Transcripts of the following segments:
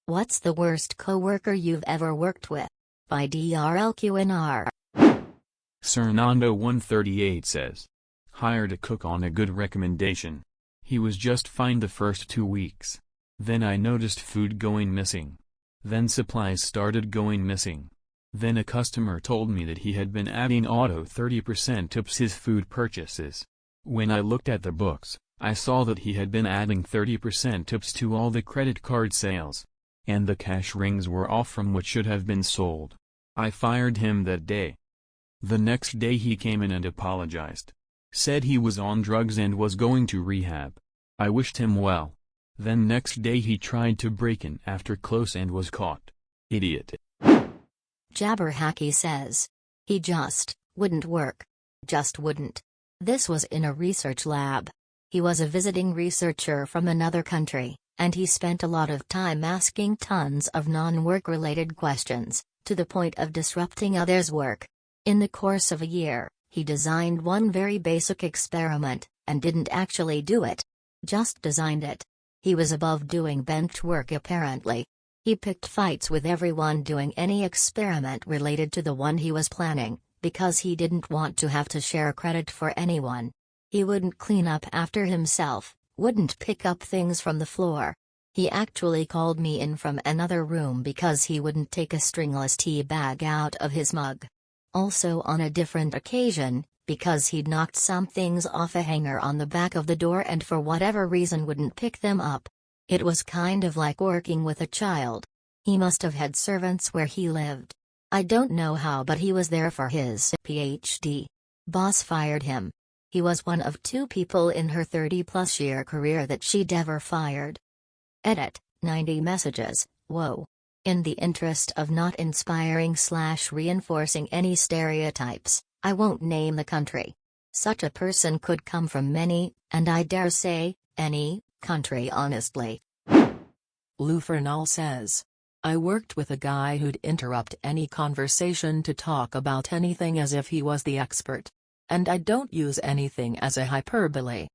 What's the worst coworker you've ever worked with? By drlqnr. Sernando138 says. Hired a cook on a good recommendation. He was just fine the first 2 weeks. Then I noticed food going missing. Then supplies started going missing. Then a customer told me that he had been adding auto 30% tips his food purchases. When I looked at the books, I saw that he had been adding 30% tips to all the credit card sales. And the cash rings were off from what should have been sold. I fired him that day. The next day he came in and apologized. Said he was on drugs and was going to rehab. I wished him well. Then next day he tried to break in after close and was caught. Idiot. Jabberhakke says. He just wouldn't work. Just wouldn't. This was in a research lab. He was a visiting researcher from another country, and he spent a lot of time asking tons of non-work related questions, to the point of disrupting others' work. In the course of a year, he designed one very basic experiment, and didn't actually do it. Just designed it. He was above doing bench work apparently. He picked fights with everyone doing any experiment related to the one he was planning, because he didn't want to have to share credit for anyone. He wouldn't clean up after himself, wouldn't pick up things from the floor. He actually called me in from another room because he wouldn't take a stringless tea bag out of his mug. Also on a different occasion, because he'd knocked some things off a hanger on the back of the door and for whatever reason wouldn't pick them up. It was kind of like working with a child. He must have had servants where he lived. I don't know how, but he was there for his PhD. Boss fired him. He was one of 2 people in her 30-plus year career that she'd ever fired. Edit, 90 messages, whoa. In the interest of not inspiring/reinforcing any stereotypes, I won't name the country. Such a person could come from many, and I dare say, any, country honestly. Lufernaal says. I worked with a guy who'd interrupt any conversation to talk about anything as if he was the expert. And I don't use anything as a hyperbole.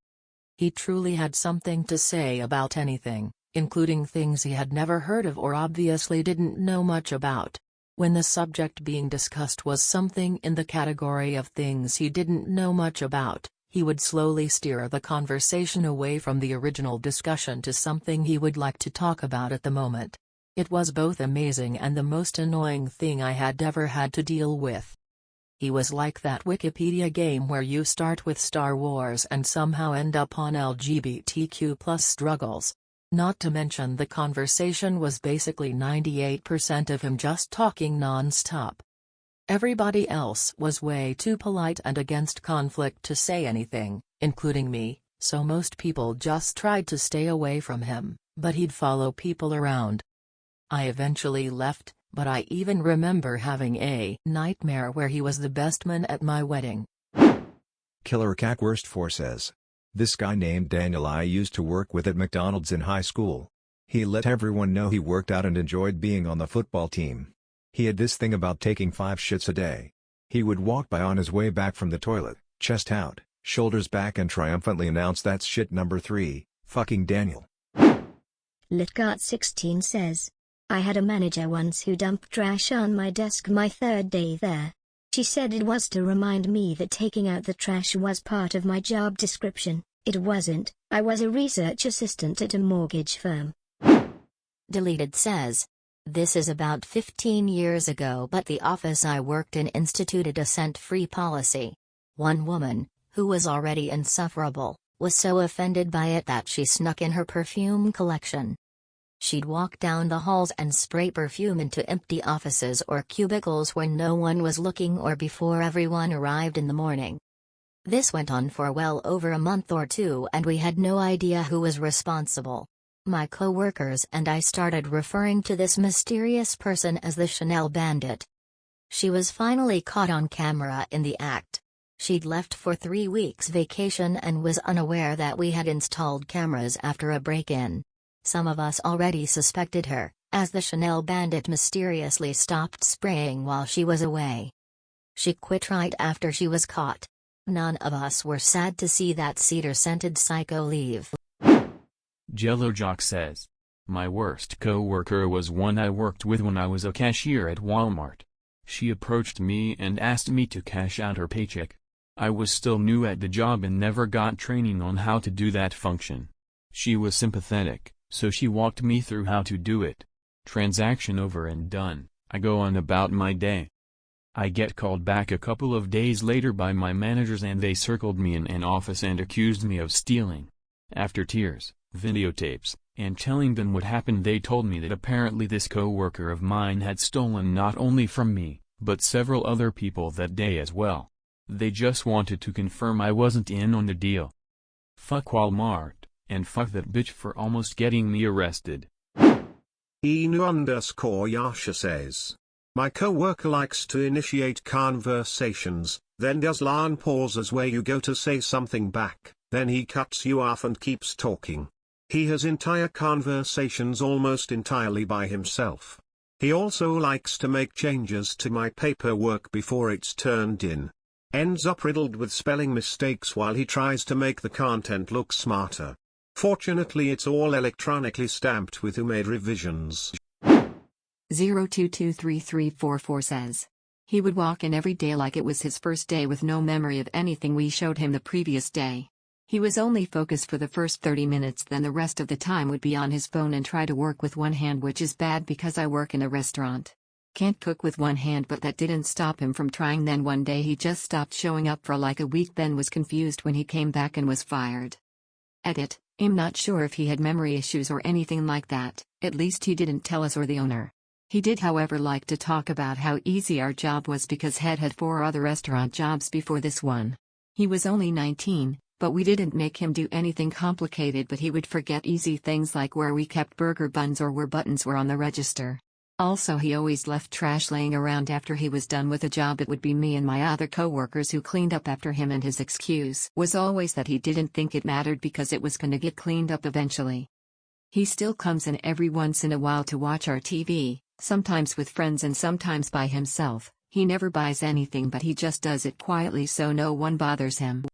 He truly had something to say about anything, including things he had never heard of or obviously didn't know much about. When the subject being discussed was something in the category of things he didn't know much about, he would slowly steer the conversation away from the original discussion to something he would like to talk about at the moment. It was both amazing and the most annoying thing I had ever had to deal with. He was like that Wikipedia game where you start with Star Wars and somehow end up on LGBTQ+ struggles. Not to mention the conversation was basically 98% of him just talking non-stop. Everybody else was way too polite and against conflict to say anything, including me, so most people just tried to stay away from him, but he'd follow people around. I eventually left, but I even remember having a nightmare where he was the best man at my wedding. Killer Cack 4 says. This guy named Daniel I used to work with at McDonald's in high school. He let everyone know he worked out and enjoyed being on the football team. He had this thing about taking 5 shits a day. He would walk by on his way back from the toilet, chest out, shoulders back and triumphantly announce that's shit number 3, fucking Daniel. Litgart16 says. I had a manager once who dumped trash on my desk my 3rd day there. She said it was to remind me that taking out the trash was part of my job description. It wasn't. I was a research assistant at a mortgage firm. Deleted says. This is about 15 years ago, but the office I worked in instituted a scent-free policy. One woman, who was already insufferable, was so offended by it that she snuck in her perfume collection. She'd walk down the halls and spray perfume into empty offices or cubicles when no one was looking or before everyone arrived in the morning. This went on for well over a month or 2 and we had no idea who was responsible. My co-workers and I started referring to this mysterious person as the Chanel Bandit. She was finally caught on camera in the act. She'd left for 3 weeks vacation and was unaware that we had installed cameras after a break-in. Some of us already suspected her, as the Chanel Bandit mysteriously stopped spraying while she was away. She quit right after she was caught. None of us were sad to see that cedar-scented psycho leave. Jellojock says. My worst coworker was one I worked with when I was a cashier at Walmart. She approached me and asked me to cash out her paycheck. I was still new at the job and never got training on how to do that function. She was sympathetic, so she walked me through how to do it. Transaction over and done, I go on about my day. I get called back a couple of days later by my managers and they circled me in an office and accused me of stealing. After tears, videotapes, and telling them what happened, they told me that apparently this coworker of mine had stolen not only from me, but several other people that day as well. They just wanted to confirm I wasn't in on the deal. Fuck Walmart, and fuck that bitch for almost getting me arrested. enu_Yasha says, my coworker likes to initiate conversations, then does long pauses where you go to say something back, then he cuts you off and keeps talking. He has entire conversations almost entirely by himself. He also likes to make changes to my paperwork before it's turned in. Ends up riddled with spelling mistakes while he tries to make the content look smarter. Fortunately it's all electronically stamped with who made revisions. 02233444 says. He would walk in every day like it was his first day with no memory of anything we showed him the previous day. He was only focused for the first 30 minutes, then the rest of the time would be on his phone and try to work with one hand, which is bad because I work in a restaurant. Can't cook with one hand, but that didn't stop him from trying. Then one day he just stopped showing up for like a week, then was confused when he came back and was fired. Edit, I'm not sure if he had memory issues or anything like that, at least he didn't tell us or the owner. He did however like to talk about how easy our job was because Head had 4 other restaurant jobs before this one. He was only 19, but we didn't make him do anything complicated, but he would forget easy things like where we kept burger buns or where buttons were on the register. Also, he always left trash laying around after he was done with a job. It would be me and my other coworkers who cleaned up after him, and his excuse was always that he didn't think it mattered because it was gonna get cleaned up eventually. He still comes in every once in a while to watch our TV, sometimes with friends and sometimes by himself. He never buys anything, but he just does it quietly so no one bothers him.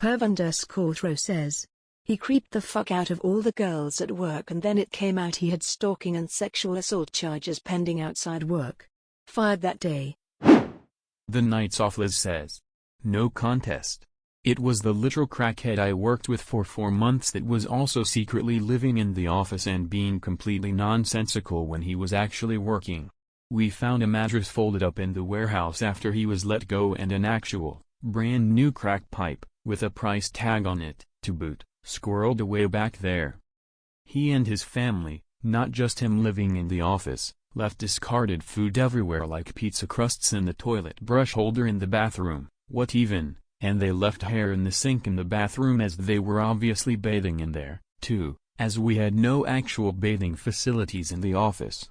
Perv_throw says, he creeped the fuck out of all the girls at work, and then it came out he had stalking and sexual assault charges pending outside work. Fired that day. TheKnightsofLiz says, no contest. It was the literal crackhead I worked with for 4 months that was also secretly living in the office and being completely nonsensical when he was actually working. We found a mattress folded up in the warehouse after he was let go, and an actual, brand new crack pipe, with a price tag on it, to boot, squirreled away back there. He and his family, not just him living in the office, left discarded food everywhere like pizza crusts in the toilet brush holder in the bathroom, and they left hair in the sink in the bathroom, as they were obviously bathing in there, too, as we had no actual bathing facilities in the office.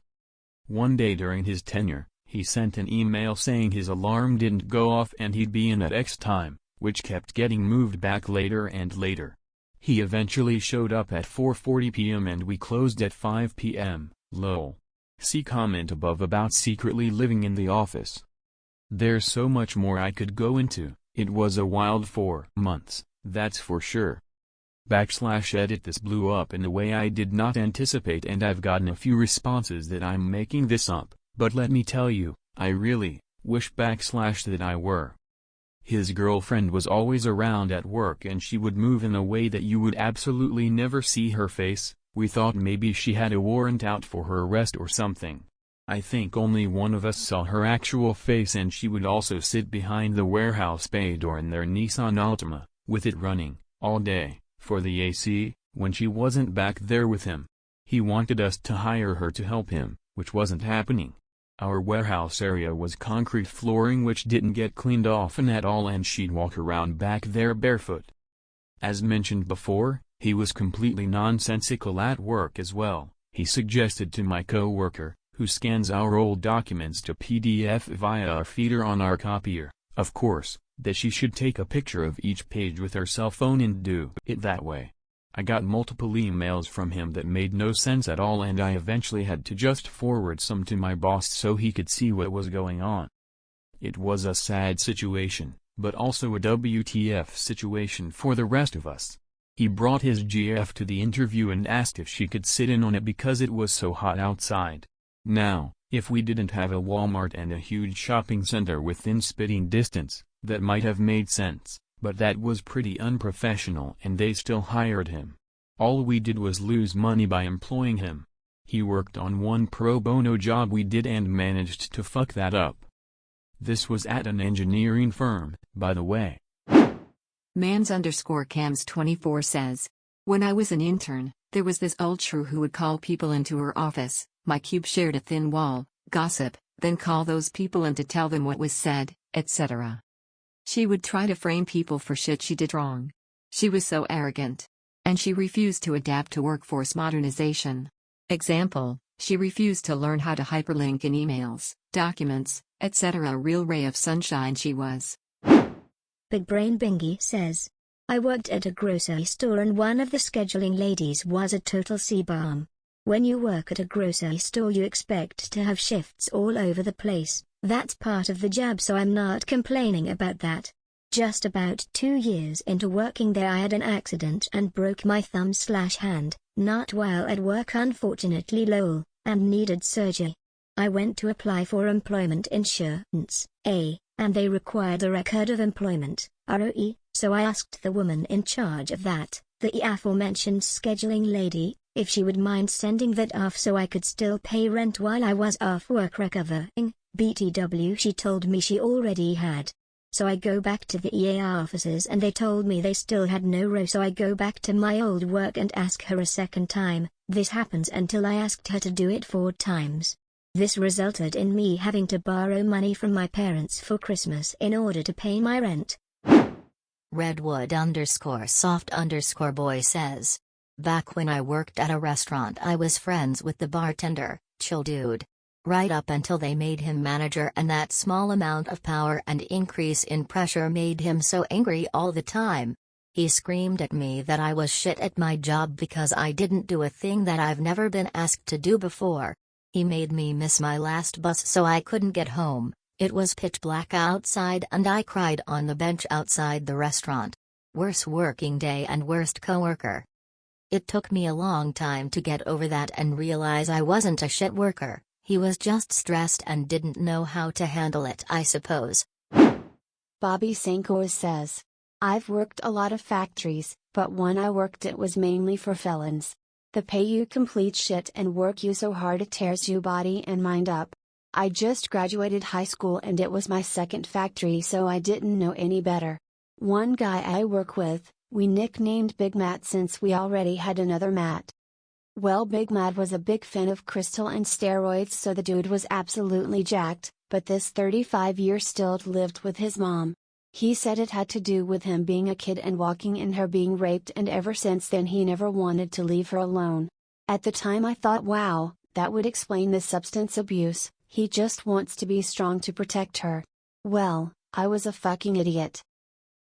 One day during his tenure, he sent an email saying his alarm didn't go off and he'd be in at X time, which kept getting moved back later and later. He eventually showed up at 4:40 p.m. and we closed at 5 p.m, lol. See comment above about secretly living in the office. There's so much more I could go into. It was a wild 4 months, that's for sure. /edit This blew up in a way I did not anticipate, and I've gotten a few responses that I'm making this up, but let me tell you, I really wish that I were. His girlfriend was always around at work and she would move in a way that you would absolutely never see her face. We thought maybe she had a warrant out for her arrest or something. I think only one of us saw her actual face, and she would also sit behind the warehouse bay door in their Nissan Altima, with it running, all day, for the AC, when she wasn't back there with him. He wanted us to hire her to help him, which wasn't happening. Our warehouse area was concrete flooring which didn't get cleaned often at all, and she'd walk around back there barefoot. As mentioned before, he was completely nonsensical at work as well. He suggested to my coworker, who scans our old documents to PDF via a feeder on our copier, of course, that she should take a picture of each page with her cell phone and do it that way. I got multiple emails from him that made no sense at all, and I eventually had to just forward some to my boss so he could see what was going on. It was a sad situation, but also a WTF situation for the rest of us. He brought his GF to the interview and asked if she could sit in on it because it was so hot outside. Now, if we didn't have a Walmart and a huge shopping center within spitting distance, that might have made sense, but that was pretty unprofessional and they still hired him. All we did was lose money by employing him. He worked on one pro bono job we did and managed to fuck that up. This was at an engineering firm, by the way. Mans_cams24 says, when I was an intern, there was this old shrew who would call people into her office. My cube shared a thin wall, gossip, then call those people in to tell them what was said, etc. She would try to frame people for shit she did wrong. She was so arrogant. And she refused to adapt to workforce modernization. Example, she refused to learn how to hyperlink in emails, documents, etc. A real ray of sunshine she was. bigbrainbingi says, I worked at a grocery store and one of the scheduling ladies was a total C-bomb. When you work at a grocery store you expect to have shifts all over the place, that's part of the job, so I'm not complaining about that. Just about 2 years into working there I had an accident and broke my thumb/hand, not while at work unfortunately lol, and needed surgery. I went to apply for employment insurance, and they required a record of employment, ROE, so I asked the woman in charge of that, the aforementioned scheduling lady, if she would mind sending that off so I could still pay rent while I was off work recovering. BTW, she told me she already had. So I go back to the EA offices and they told me they still had no row, so I go back to my old work and ask her a second time. This happens until I asked her to do it 4 times. This resulted in me having to borrow money from my parents for Christmas in order to pay my rent. Redwood_soft_boy says, back when I worked at a restaurant I was friends with the bartender, chill dude. Right up until they made him manager, and that small amount of power and increase in pressure made him so angry all the time. He screamed at me that I was shit at my job because I didn't do a thing that I've never been asked to do before. He made me miss my last bus so I couldn't get home. It was pitch black outside and I cried on the bench outside the restaurant. Worst working day and worst coworker. It took me a long time to get over that and realize I wasn't a shit worker. He was just stressed and didn't know how to handle it, I suppose. BobbySanchoas says, I've worked a lot of factories, but one I worked at was mainly for felons. The pay you complete shit and work you so hard it tears you body and mind up. I just graduated high school and it was my second factory, so I didn't know any better. One guy I work with, we nicknamed Big Matt since we already had another Matt. Well, Big Matt was a big fan of crystal and steroids, so the dude was absolutely jacked, but this 35-year stilt lived with his mom. He said it had to do with him being a kid and walking in her being raped, and ever since then he never wanted to leave her alone. At the time I thought, wow, that would explain the substance abuse, he just wants to be strong to protect her. Well, I was a fucking idiot.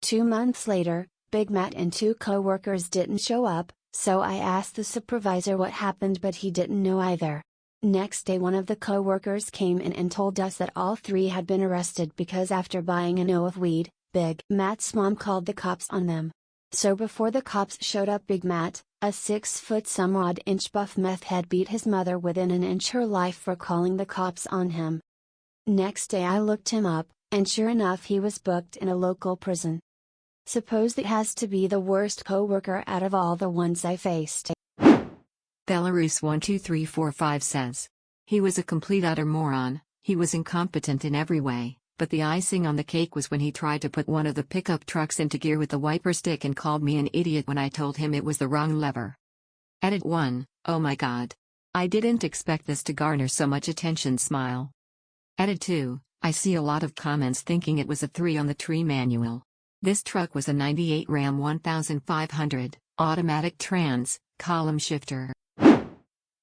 2 months later, Big Matt and 2 co-workers didn't show up, so I asked the supervisor what happened, but he didn't know either. Next day one of the co-workers came in and told us that all 3 had been arrested because after buying an O of weed, Big Matt's mom called the cops on them. So before the cops showed up, Big Matt, a 6-foot-some-odd-inch buff meth head, beat his mother within an inch her life for calling the cops on him. Next day I looked him up, and sure enough he was booked in a local prison. Suppose that has to be the worst co-worker out of all the ones I faced. Belarus12345 says, he was a complete utter moron. He was incompetent in every way, but the icing on the cake was when he tried to put one of the pickup trucks into gear with the wiper stick and called me an idiot when I told him it was the wrong lever. Edit 1, oh my god. I didn't expect this to garner so much attention, smile. Edit 2, I see a lot of comments thinking it was a 3 on the tree manual. This truck was a 98 Ram 1500, automatic trans, column shifter.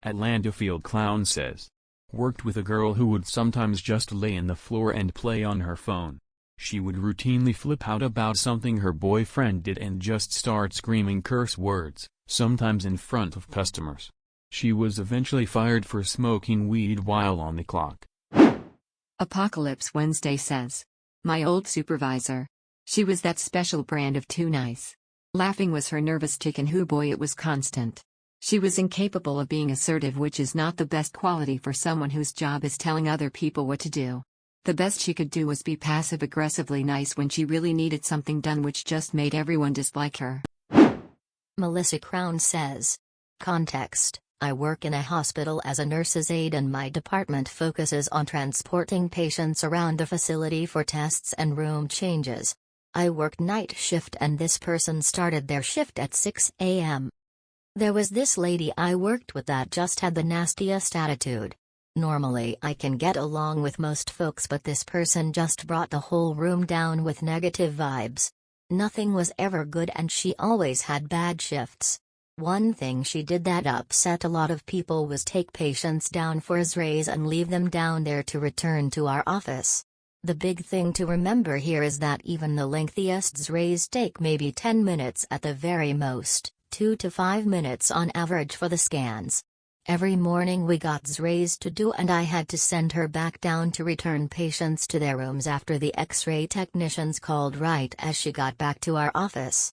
AtlantaFieldClowns says, worked with a girl who would sometimes just lay in the floor and play on her phone. She would routinely flip out about something her boyfriend did and just start screaming curse words, sometimes in front of customers. She was eventually fired for smoking weed while on the clock. ApocalypseWednesday says, my old supervisor. She was that special brand of too nice. Laughing was her nervous tick, and hoo boy, it was constant. She was incapable of being assertive, which is not the best quality for someone whose job is telling other people what to do. The best she could do was be passive-aggressively nice when she really needed something done, which just made everyone dislike her. Melissa Crown says. Context: I work in a hospital as a nurse's aide, and my department focuses on transporting patients around the facility for tests and room changes. I worked night shift, and this person started their shift at 6 a.m. There was this lady I worked with that just had the nastiest attitude. Normally I can get along with most folks, but this person just brought the whole room down with negative vibes. Nothing was ever good, and she always had bad shifts. One thing she did that upset a lot of people was take patients down for X-rays and leave them down there to return to our office. The big thing to remember here is that even the lengthiest X-rays take maybe 10 minutes at the very most, 2 to 5 minutes on average for the scans. Every morning we got X-rays to do, and I had to send her back down to return patients to their rooms after the X-ray technicians called right as she got back to our office.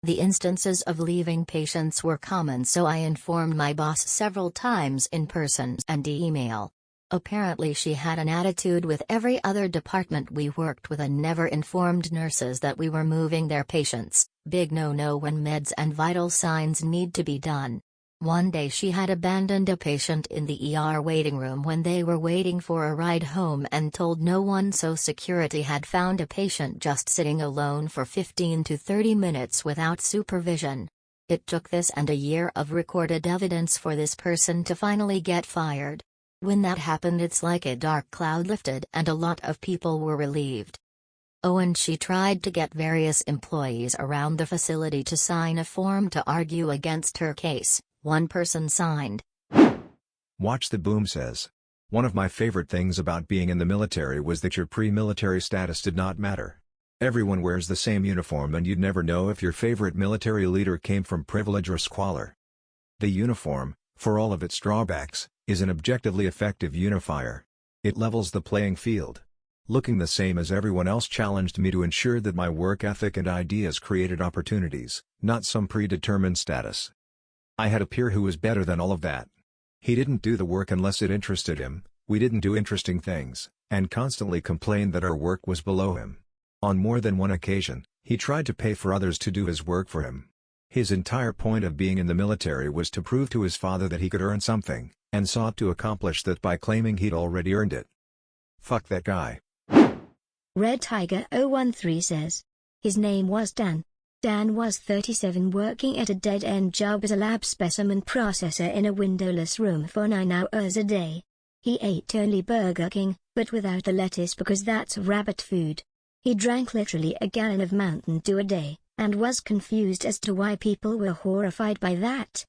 The instances of leaving patients were common, so I informed my boss several times in person and email. Apparently she had an attitude with every other department we worked with and never informed nurses that we were moving their patients. Big no-no when meds and vital signs need to be done. One day she had abandoned a patient in the ER waiting room when they were waiting for a ride home and told no one, so security had found a patient just sitting alone for 15 to 30 minutes without supervision. It took this and a year of recorded evidence for this person to finally get fired. When that happened, it's like a dark cloud lifted and a lot of people were relieved. Oh, and she tried to get various employees around the facility to sign a form to argue against her case. One person signed. WatchTheBoom says. One of my favorite things about being in the military was that your pre-military status did not matter. Everyone wears the same uniform, and you'd never know if your favorite military leader came from privilege or squalor. The uniform, for all of its drawbacks, is an objectively effective unifier. It levels the playing field. Looking the same as everyone else challenged me to ensure that my work ethic and ideas created opportunities, not some predetermined status. I had a peer who was better than all of that. He didn't do the work unless it interested him, we didn't do interesting things, and constantly complained that our work was below him. On more than one occasion, he tried to pay for others to do his work for him. His entire point of being in the military was to prove to his father that he could earn something, and sought to accomplish that by claiming he'd already earned it. Fuck that guy. Red Tiger 013 says. His name was Dan. Dan was 37, working at a dead-end job as a lab specimen processor in a windowless room for 9 hours a day. He ate only Burger King, but without the lettuce because that's rabbit food. He drank literally a gallon of Mountain Dew a day, and was confused as to why people were horrified by that.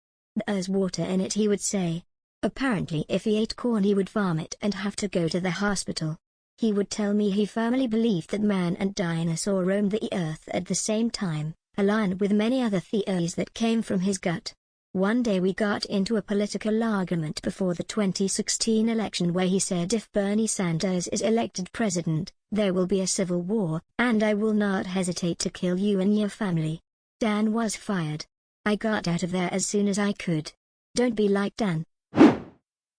"There's water in it," he would say. Apparently if he ate corn he would vomit and have to go to the hospital. He would tell me he firmly believed that man and dinosaur roamed the earth at the same time, aligned with many other theories that came from his gut. One day we got into a political argument before the 2016 election where he said if Bernie Sanders is elected president, there will be a civil war, and I will not hesitate to kill you and your family. Dan was fired. I got out of there as soon as I could. Don't be like Dan.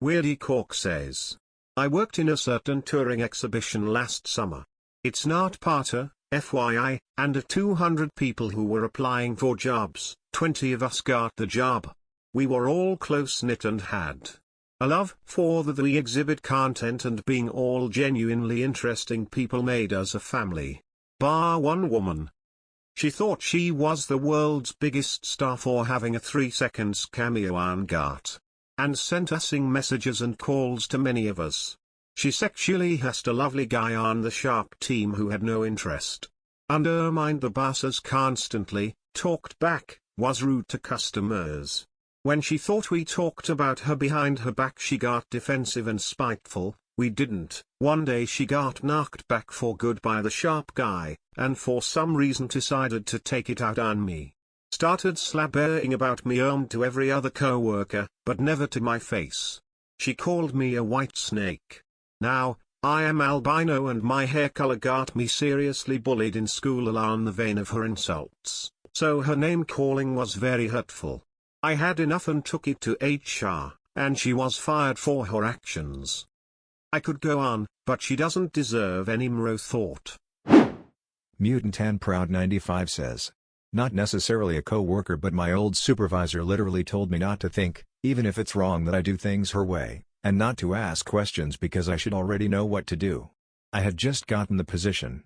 weirdycork says. I worked in a certain touring exhibition last summer. It's not Parter, FYI, and 200 people who were applying for jobs. 20 of us got the job. We were all close-knit and had a love for the exhibit content, and being all genuinely interesting people made us a family. Bar one woman. She thought she was the world's biggest star for having a 3 seconds cameo on GART, and sent using messages and calls to many of us. She sexually harassed a lovely guy on the sharp team who had no interest. Undermined the bosses constantly, talked back, was rude to customers. When she thought we talked about her behind her back, she got defensive and spiteful. We didn't. One day she got knocked back for good by the sharp guy, and for some reason decided to take it out on me. Started slabbering about me to every other co-worker, but never to my face. She called me a white snake. Now, I am albino and my hair color got me seriously bullied in school along the vein of her insults. so her name calling was very hurtful. I had enough and took it to HR, and she was fired for her actions. I could go on, but she doesn't deserve any more thought. Mutant and Proud 95 says. Not necessarily a co-worker, but my old supervisor literally told me not to think, even if it's wrong, that I do things her way, and not to ask questions because I should already know what to do. I had just gotten the position.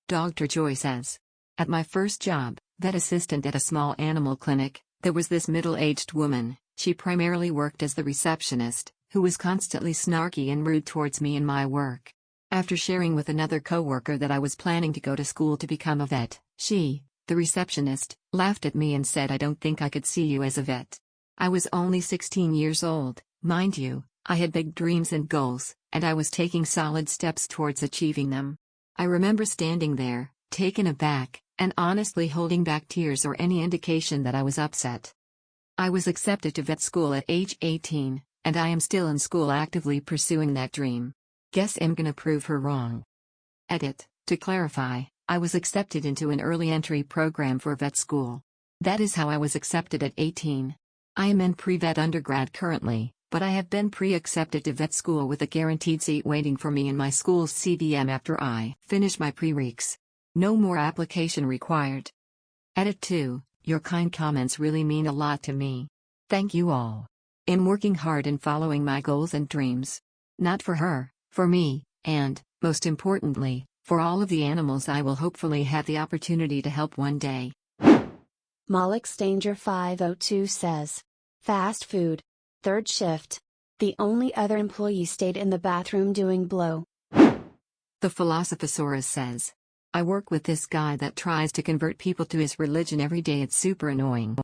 dogtorjoy says. At my first job, vet assistant at a small animal clinic, there was this middle-aged woman. She primarily worked as the receptionist, who was constantly snarky and rude towards me and my work. After sharing with another coworker that I was planning to go to school to become a vet, she, the receptionist, laughed at me and said, "I don't think I could see you as a vet." I was only 16 years old, mind you. I had big dreams and goals, and I was taking solid steps towards achieving them. I remember standing there, taken aback, and honestly holding back tears or any indication that I was upset. I was accepted to vet school at age 18, and I am still in school actively pursuing that dream. Guess I'm gonna prove her wrong. Edit. To clarify, I was accepted into an early entry program for vet school. That is how I was accepted at 18. I am in pre-vet undergrad currently, but I have been pre-accepted to vet school with a guaranteed seat waiting for me in my school's CVM after I finish my prereqs. No more application required. Edit 2. Your kind comments really mean a lot to me. Thank you all. I'm working hard and following my goals and dreams. Not for her, for me, and, most importantly, for all of the animals I will hopefully have the opportunity to help one day. MolixDanger502 says. Fast food. Third shift. The only other employee stayed in the bathroom doing blow. ThePhilosophosaurus says. I work with this guy that tries to convert people to his religion every day. It's super annoying.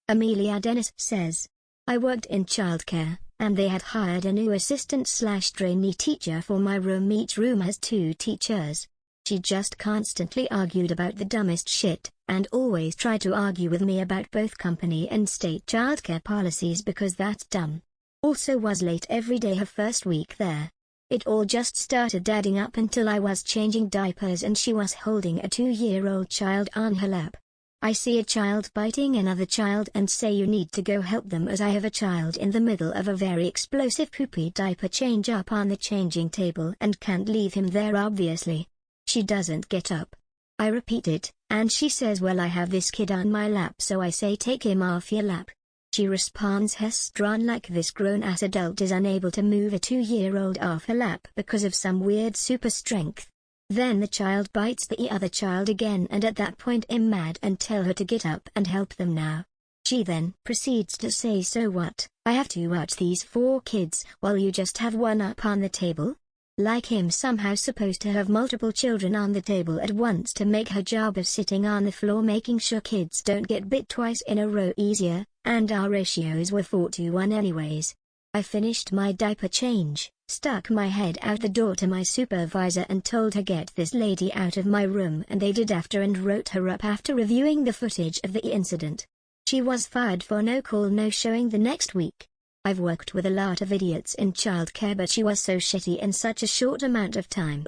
ameliadenice says. I worked in childcare, and they had hired a new assistant/trainee teacher for my room. Each room has 2 teachers. She just constantly argued about the dumbest shit, and always tried to argue with me about both company and state childcare policies because that's dumb. Also was late every day her first week there. It all just started adding up until I was changing diapers and she was holding a 2-year-old child on her lap. I see a child biting another child and say you need to go help them, as I have a child in the middle of a very explosive poopy diaper change up on the changing table and can't leave him there obviously. She doesn't get up. I repeat it, and she says, well, I have this kid on my lap, so I say take him off your lap. She responds hestron like this grown-ass adult is unable to move a 2-year-old off her lap because of some weird super strength. Then the child bites the other child again, and at that point I'm mad and tell her to get up and help them now. She then proceeds to say, so what, I have to watch these 4 kids while you just have one up on the table? Like him somehow supposed to have multiple children on the table at once to make her job of sitting on the floor making sure kids don't get bit twice in a row easier, and our ratios were 4-to-1 anyways. I finished my diaper change, stuck my head out the door to my supervisor and told her get this lady out of my room, and they did after and wrote her up after reviewing the footage of the incident. She was fired for no call no showing the next week. I've worked with a lot of idiots in childcare, but she was so shitty in such a short amount of time.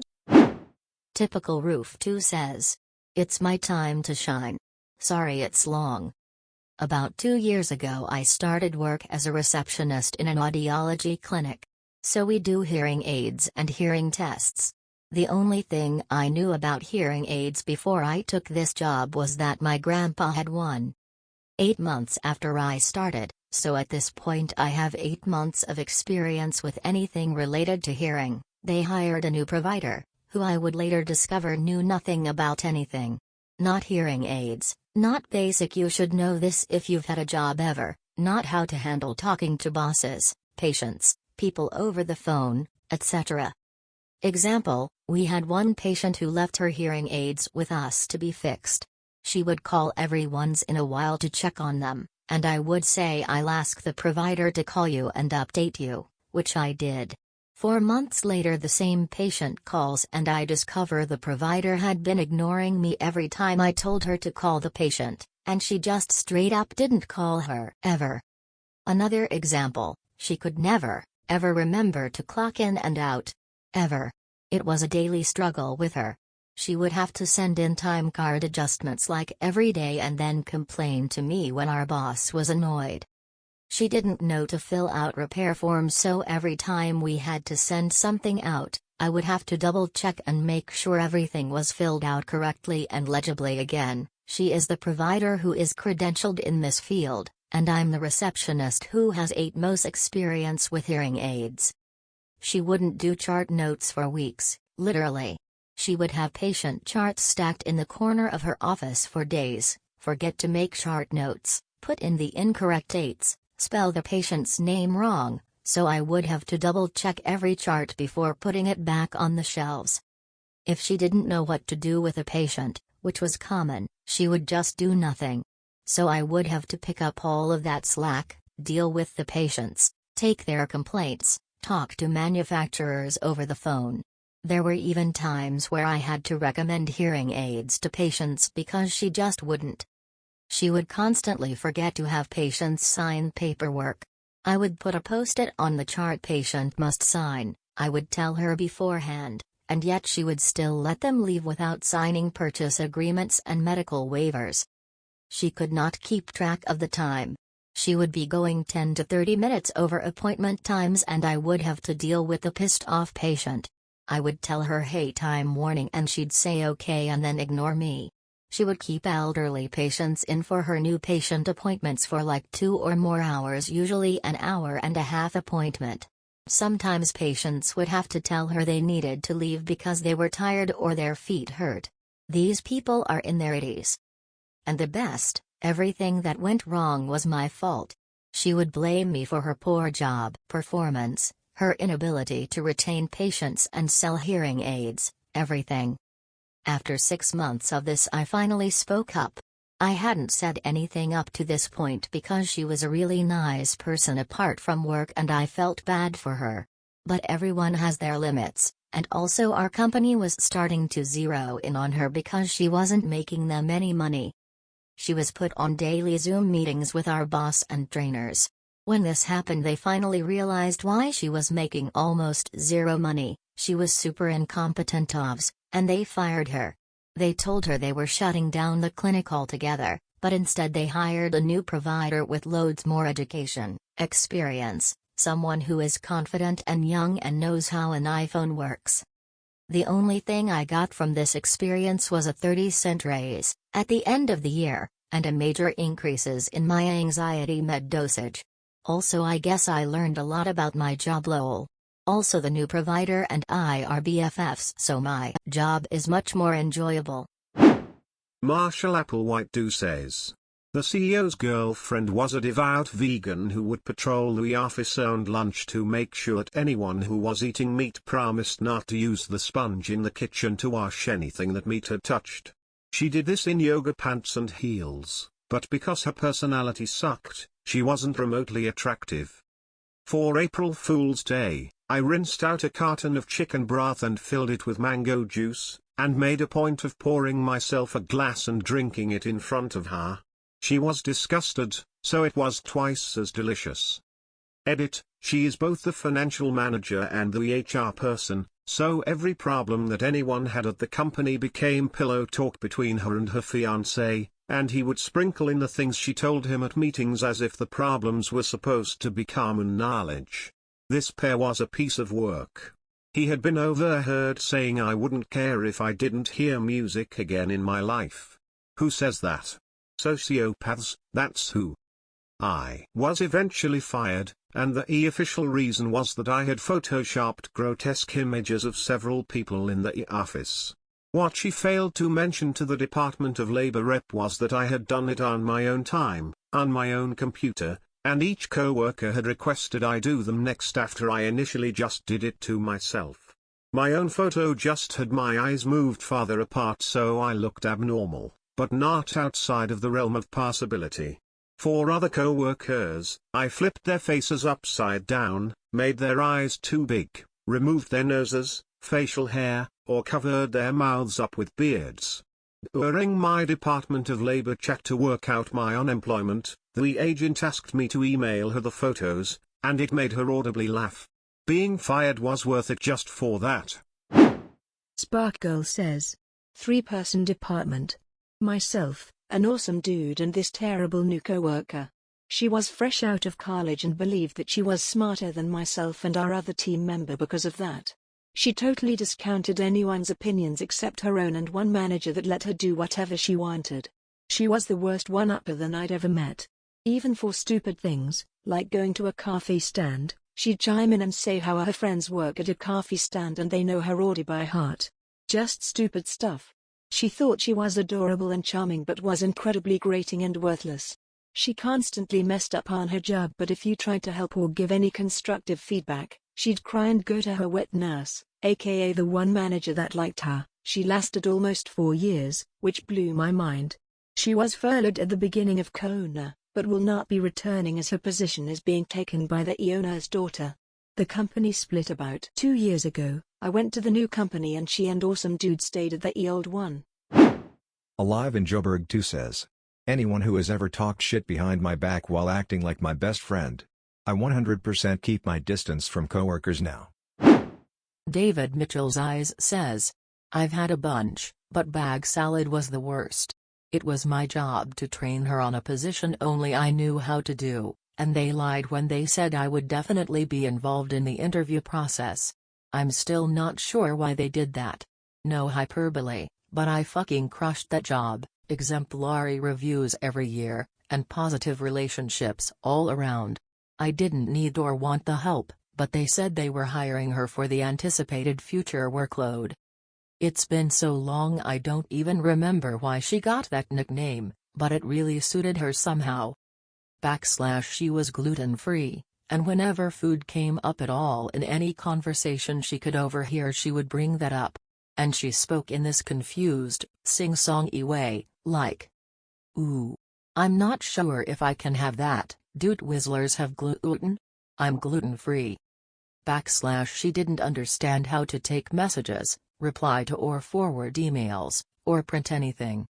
Typical Roof 2 says. It's my time to shine. Sorry it's long. About 2 years ago I started work as a receptionist in an audiology clinic. So we do hearing aids and hearing tests. The only thing I knew about hearing aids before I took this job was that my grandpa had one. 8 months after I started, so at this point I have 8 months of experience with anything related to hearing. They hired a new provider, who I would later discover knew nothing about anything. Not hearing aids, not basic, you should know this if you've had a job ever, not how to handle talking to bosses, patients, people over the phone, etc. Example, we had one patient who left her hearing aids with us to be fixed. She would call every once in a while to check on them, and I would say I'll ask the provider to call you and update you, which I did. 4 months later the same patient calls and I discover the provider had been ignoring me every time I told her to call the patient, and she just straight up didn't call her ever. Another example, she could never, ever remember to clock in and out. Ever. It was a daily struggle with her. She would have to send in time card adjustments like every day and then complain to me when our boss was annoyed. She didn't know to fill out repair forms, so every time we had to send something out, I would have to double check and make sure everything was filled out correctly and legibly again. She is the provider who is credentialed in this field, and I'm the receptionist who has 8 most experience with hearing aids. She wouldn't do chart notes for weeks, literally. She would have patient charts stacked in the corner of her office for days, forget to make chart notes, put in the incorrect dates, spell the patient's name wrong, so I would have to double-check every chart before putting it back on the shelves. If she didn't know what to do with a patient, which was common, she would just do nothing. So I would have to pick up all of that slack, deal with the patients, take their complaints, talk to manufacturers over the phone. There were even times where I had to recommend hearing aids to patients because she just wouldn't. She would constantly forget to have patients sign paperwork. I would put a post-it on the chart patient must sign, I would tell her beforehand, and yet she would still let them leave without signing purchase agreements and medical waivers. She could not keep track of the time. She would be going 10 to 30 minutes over appointment times and I would have to deal with the pissed-off patient. I would tell her hey time warning and she'd say okay and then ignore me. She would keep elderly patients in for her new patient appointments for like 2 or more hours, usually an hour-and-a-half appointment. Sometimes patients would have to tell her they needed to leave because they were tired or their feet hurt. These people are in their 80s. And the best, everything that went wrong was my fault. She would blame me for her poor job performance, her inability to retain patients and sell hearing aids, everything. After 6 months of this I finally spoke up. I hadn't said anything up to this point because she was a really nice person apart from work and I felt bad for her. But everyone has their limits, and also our company was starting to zero in on her because she wasn't making them any money. She was put on daily Zoom meetings with our boss and trainers. When this happened they finally realized why she was making almost zero money. She was super incompetent ovs, and they fired her. They told her they were shutting down the clinic altogether, but instead they hired a new provider with loads more education, experience, someone who is confident and young and knows how an iPhone works. The only thing I got from this experience was a 30-cent raise at the end of the year, and a major increases in my anxiety med dosage. Also I guess I learned a lot about my job lol. Also the new provider and I are BFFs, so my job is much more enjoyable. MarshallApplewhiteDo says, the CEO's girlfriend was a devout vegan who would patrol the office around lunch to make sure that anyone who was eating meat promised not to use the sponge in the kitchen to wash anything that meat had touched. She did this in yoga pants and heels, but because her personality sucked, she wasn't remotely attractive. For April Fool's Day, I rinsed out a carton of chicken broth and filled it with mango juice, and made a point of pouring myself a glass and drinking it in front of her. She was disgusted, so it was twice as delicious. Edit, she is both the financial manager and the HR person, so every problem that anyone had at the company became pillow talk between her and her fiancé, and he would sprinkle in the things she told him at meetings as if the problems were supposed to be common knowledge. This pair was a piece of work. He had been overheard saying I wouldn't care if I didn't hear music again in my life. Who says that? Sociopaths, that's who. I was eventually fired, and the official reason was that I had photoshopped grotesque images of several people in the office. What she failed to mention to the Department of Labor rep was that I had done it on my own time, on my own computer, and each co-worker had requested I do them next after I initially just did it to myself. My own photo just had my eyes moved farther apart so I looked abnormal, but not outside of the realm of possibility. For other co-workers, I flipped their faces upside down, made their eyes too big, removed their noses, facial hair, or covered their mouths up with beards. During my Department of Labor check to work out my unemployment, the agent asked me to email her the photos, and it made her audibly laugh. Being fired was worth it just for that. Spockgiirl says, 3-person department. Myself, an awesome dude, and this terrible new coworker. She was fresh out of college and believed that she was smarter than myself and our other team member because of that. She totally discounted anyone's opinions except her own and one manager that let her do whatever she wanted. She was the worst one-upper than I'd ever met. Even for stupid things, like going to a coffee stand, she'd chime in and say how her friends work at a coffee stand and they know her order by heart. Just stupid stuff. She thought she was adorable and charming but was incredibly grating and worthless. She constantly messed up on her job, but if you tried to help or give any constructive feedback, she'd cry and go to her wet nurse, aka the one manager that liked her. She lasted almost 4 years, which blew my mind. She was furloughed at the beginning of Corona, but will not be returning as her position is being taken by the owner's daughter. The company split about 2 years ago. I went to the new company and she and awesome dude stayed at the old one. Alive in Joburg 2 says, anyone who has ever talked shit behind my back while acting like my best friend. I 100% keep my distance from coworkers now. DiabeticDisfunction says, I've had a bunch, but bag salad was the worst. It was my job to train her on a position only I knew how to do, and they lied when they said I would definitely be involved in the interview process. I'm still not sure why they did that. No hyperbole, but I fucking crushed that job. Exemplary reviews every year, and positive relationships all around. I didn't need or want the help, but they said they were hiring her for the anticipated future workload. It's been so long I don't even remember why she got that nickname, but it really suited her somehow. She was gluten-free, and whenever food came up at all in any conversation she could overhear, she would bring that up. And she spoke in this confused, sing-songy way, like, "Ooh. I'm not sure if I can have that. Do Twizzlers have gluten? I'm gluten-free." She didn't understand how to take messages, reply to or forward emails, or print anything.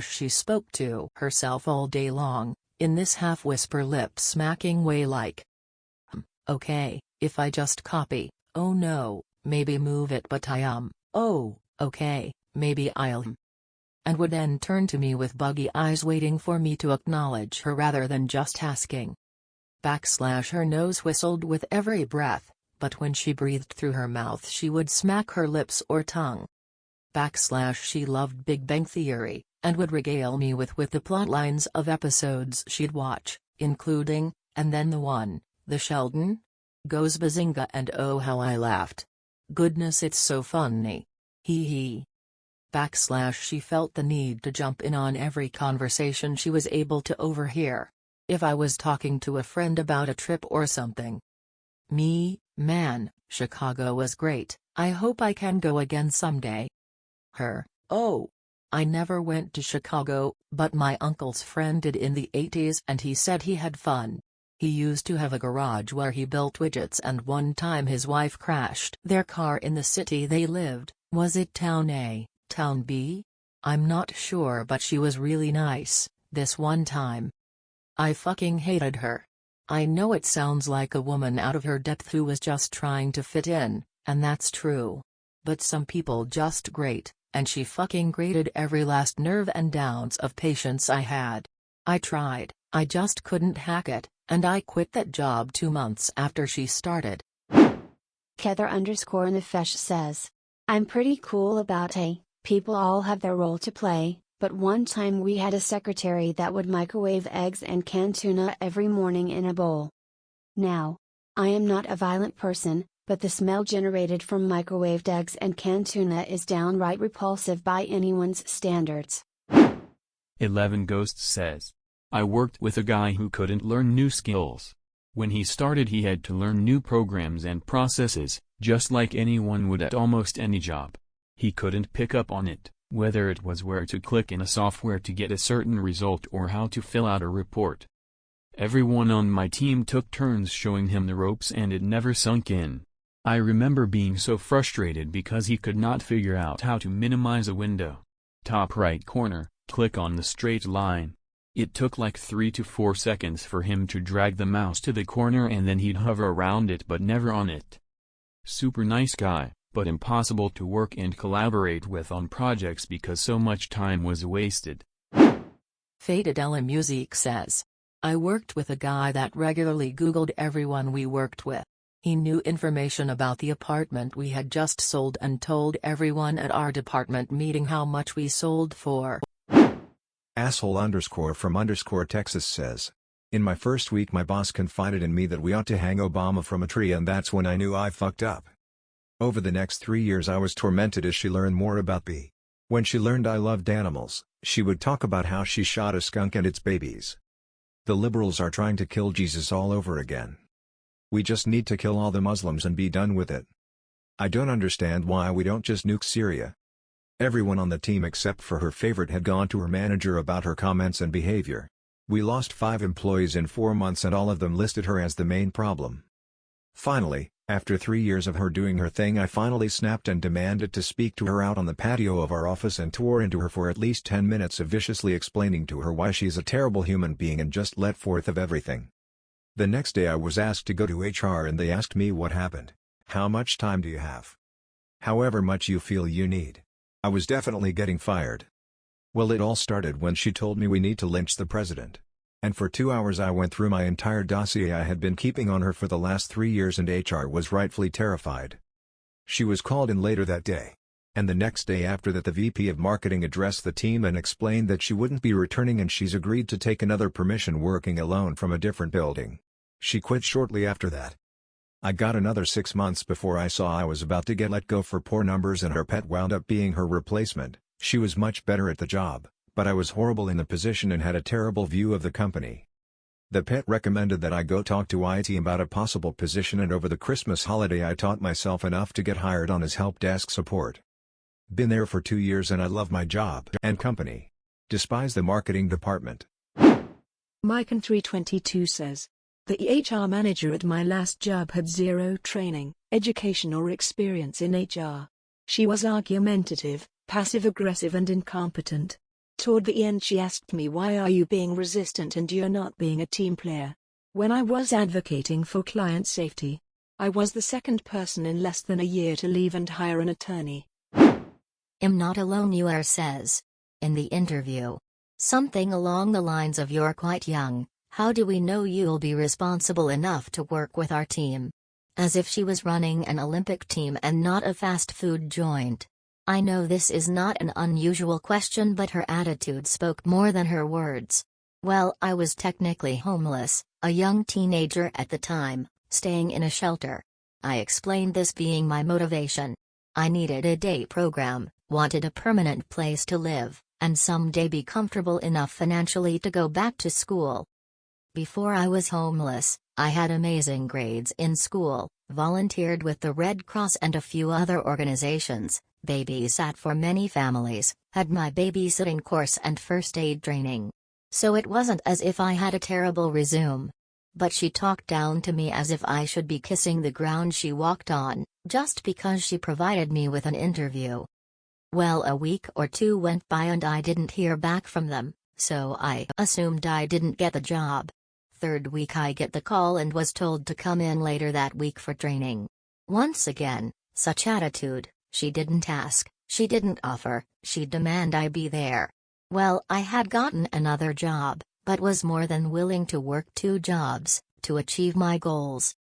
She spoke to herself all day long, in this half-whisper lip-smacking way like, okay, if I just copy, oh no, maybe move it but oh, okay, maybe I'll and would then turn to me with buggy eyes waiting for me to acknowledge her rather than just asking. Her nose whistled with every breath, but when she breathed through her mouth she would smack her lips or tongue. She loved Big Bang Theory, and would regale me with the plotlines of episodes she'd watch, including, and then the Sheldon? Goes Bazinga, and oh how I laughed. Goodness, it's so funny. Hee hee. She felt the need to jump in on every conversation she was able to overhear. If I was talking to a friend about a trip or something. Man, Chicago was great, I hope I can go again someday. Her, oh. I never went to Chicago, but my uncle's friend did in the 80s and he said he had fun. He used to have a garage where he built widgets, and one time his wife crashed their car in the city they lived. Was it Town A, Town B? I'm not sure, but she was really nice, this one time. I fucking hated her. I know it sounds like a woman out of her depth who was just trying to fit in, and that's true. But some people just grate, and she fucking grated every last nerve and ounce of patience I had. I tried, I just couldn't hack it, and I quit that job 2 months after she started. Kether_Nefesh says, I'm pretty cool about people all have their role to play, but one time we had a secretary that would microwave eggs and canned tuna every morning in a bowl. Now, I am not a violent person, but the smell generated from microwaved eggs and canned tuna is downright repulsive by anyone's standards. elevenghosts says, I worked with a guy who couldn't learn new skills. When he started, he had to learn new programs and processes, just like anyone would at almost any job. He couldn't pick up on it, whether it was where to click in a software to get a certain result or how to fill out a report. Everyone on my team took turns showing him the ropes, and it never sunk in. I remember being so frustrated because he could not figure out how to minimize a window. Top right corner, click on the straight line. It took like 3 to 4 seconds for him to drag the mouse to the corner, and then he'd hover around it but never on it. Super nice guy, but impossible to work and collaborate with on projects because so much time was wasted. Fetedelamusique says, I worked with a guy that regularly Googled everyone we worked with. He knew information about the apartment we had just sold and told everyone at our department meeting how much we sold for. Asshole_from_Texas says, in my first week my boss confided in me that we ought to hang Obama from a tree, and that's when I knew I fucked up. Over the next 3 years I was tormented as she learned more about me. When she learned I loved animals, she would talk about how she shot a skunk and its babies. The liberals are trying to kill Jesus all over again. We just need to kill all the Muslims and be done with it. I don't understand why we don't just nuke Syria. Everyone on the team except for her favorite had gone to her manager about her comments and behavior. We lost 5 employees in 4 months and all of them listed her as the main problem. Finally, after 3 years of her doing her thing, I finally snapped and demanded to speak to her out on the patio of our office and tore into her for at least 10 minutes of viciously explaining to her why she's a terrible human being and just let forth of everything. The next day I was asked to go to HR and they asked me what happened. How much time do you have? However much you feel you need. I was definitely getting fired. Well, it all started when she told me we need to lynch the president. And for 2 hours I went through my entire dossier I had been keeping on her for the last 3 years, and HR was rightfully terrified. She was called in later that day. And the next day after that the VP of Marketing addressed the team and explained that she wouldn't be returning and she's agreed to take another permission working alone from a different building. She quit shortly after that. I got another 6 months before I saw I was about to get let go for poor numbers, and her pet wound up being her replacement. She was much better at the job, but I was horrible in the position and had a terrible view of the company. The pet recommended that I go talk to IT about a possible position, and over the Christmas holiday I taught myself enough to get hired on as help desk support. Been there for 2 years and I love my job and company. Despise the marketing department. Mike322 says, the HR manager at my last job had zero training, education or experience in HR. She was argumentative, passive-aggressive and incompetent. Toward the end she asked me, why are you being resistant and you're not being a team player? When I was advocating for client safety. I was the second person in less than a year to leave and hire an attorney. imnotaloneyouare says, in the interview, something along the lines of "You're quite young, how do we know you'll be responsible enough to work with our team?" As if she was running an Olympic team and not a fast food joint. I know this is not an unusual question, but her attitude spoke more than her words. Well, I was technically homeless, a young teenager at the time, staying in a shelter. I explained this being my motivation. I needed a day program, wanted a permanent place to live, and someday be comfortable enough financially to go back to school. Before I was homeless, I had amazing grades in school, volunteered with the Red Cross and a few other organizations, babysat for many families, had my babysitting course and first aid training. So it wasn't as if I had a terrible resume. But she talked down to me as if I should be kissing the ground she walked on, just because she provided me with an interview. Well, a week or 2 went by and I didn't hear back from them, so I assumed I didn't get the job. 3rd week I get the call and was told to come in later that week for training. Once again, such attitude, she didn't ask, she didn't offer, she demand I be there. Well, I had gotten another job, but was more than willing to work 2 jobs, to achieve my goals.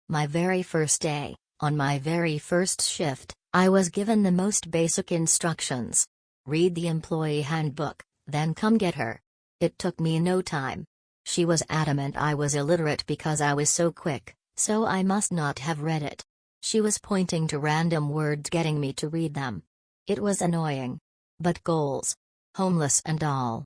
My very first day, on my very first shift, I was given the most basic instructions. Read the employee handbook, then come get her. It took me no time. She was adamant I was illiterate because I was so quick, so I must not have read it. She was pointing to random words getting me to read them. It was annoying. But goals. Homeless and all.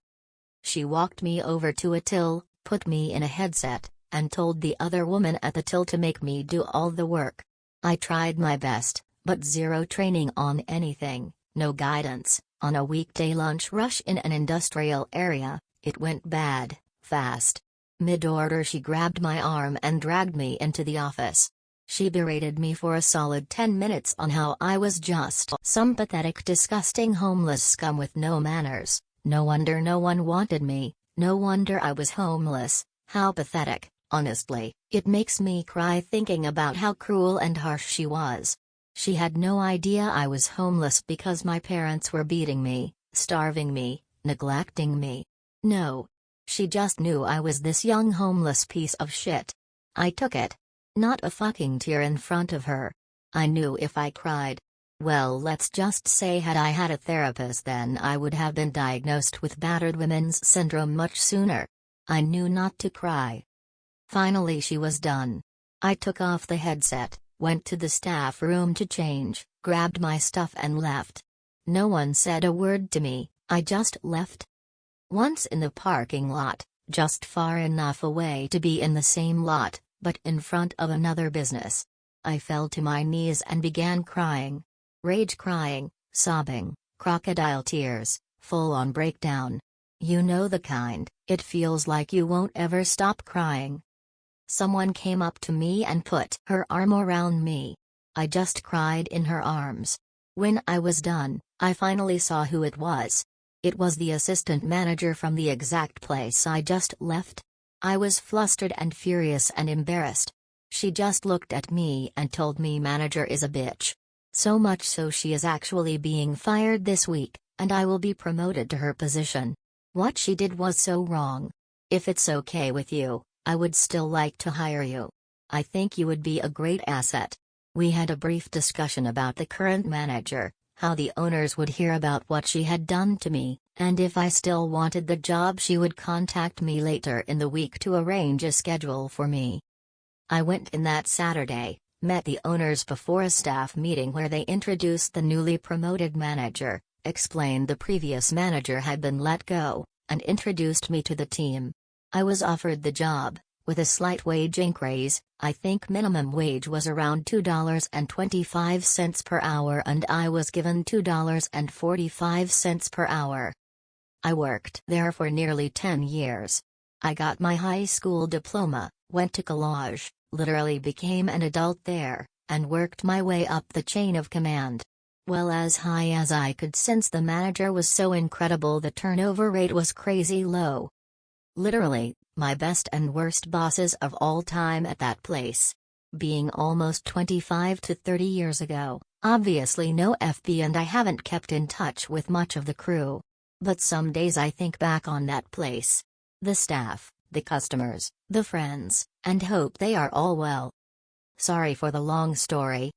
She walked me over to a till, put me in a headset, and told the other woman at the till to make me do all the work. I tried my best, but zero training on anything, no guidance. On a weekday lunch rush in an industrial area, it went bad, fast. Mid-order she grabbed my arm and dragged me into the office. She berated me for a solid 10 minutes on how I was just some pathetic, disgusting homeless scum with no manners. No wonder no one wanted me, no wonder I was homeless. How pathetic, honestly, it makes me cry thinking about how cruel and harsh she was. She had no idea I was homeless because my parents were beating me, starving me, neglecting me. No. She just knew I was this young homeless piece of shit. I took it. Not a fucking tear in front of her. I knew if I cried, well, let's just say had I had a therapist, then I would have been diagnosed with battered women's syndrome much sooner. I knew not to cry. Finally she was done. I took off the headset, went to the staff room to change, grabbed my stuff and left. No one said a word to me, I just left. Once in the parking lot, just far enough away to be in the same lot, but in front of another business. I fell to my knees and began crying. Rage crying, sobbing, crocodile tears, full-on breakdown. You know the kind, it feels like you won't ever stop crying. Someone came up to me and put her arm around me. I just cried in her arms. When I was done, I finally saw who it was. It was the assistant manager from the exact place I just left. I was flustered and furious and embarrassed. She just looked at me and told me manager is a bitch. So much so she is actually being fired this week, and I will be promoted to her position. What she did was so wrong. If it's okay with you, I would still like to hire you. I think you would be a great asset. We had a brief discussion about the current manager, how the owners would hear about what she had done to me, and if I still wanted the job she would contact me later in the week to arrange a schedule for me. I went in that Saturday, met the owners before a staff meeting where they introduced the newly promoted manager, explained the previous manager had been let go, and introduced me to the team. I was offered the job, with a slight wage increase. I think minimum wage was around $2.25 per hour and I was given $2.45 per hour. I worked there for nearly 10 years. I got my high school diploma, went to college, literally became an adult there, and worked my way up the chain of command. Well, as high as I could, since the manager was so incredible. The turnover rate was crazy low. Literally, my best and worst bosses of all time at that place. Being almost 25 to 30 years ago, obviously no FB, and I haven't kept in touch with much of the crew. But some days I think back on that place. The staff, the customers, the friends, and hope they are all well. Sorry for the long story.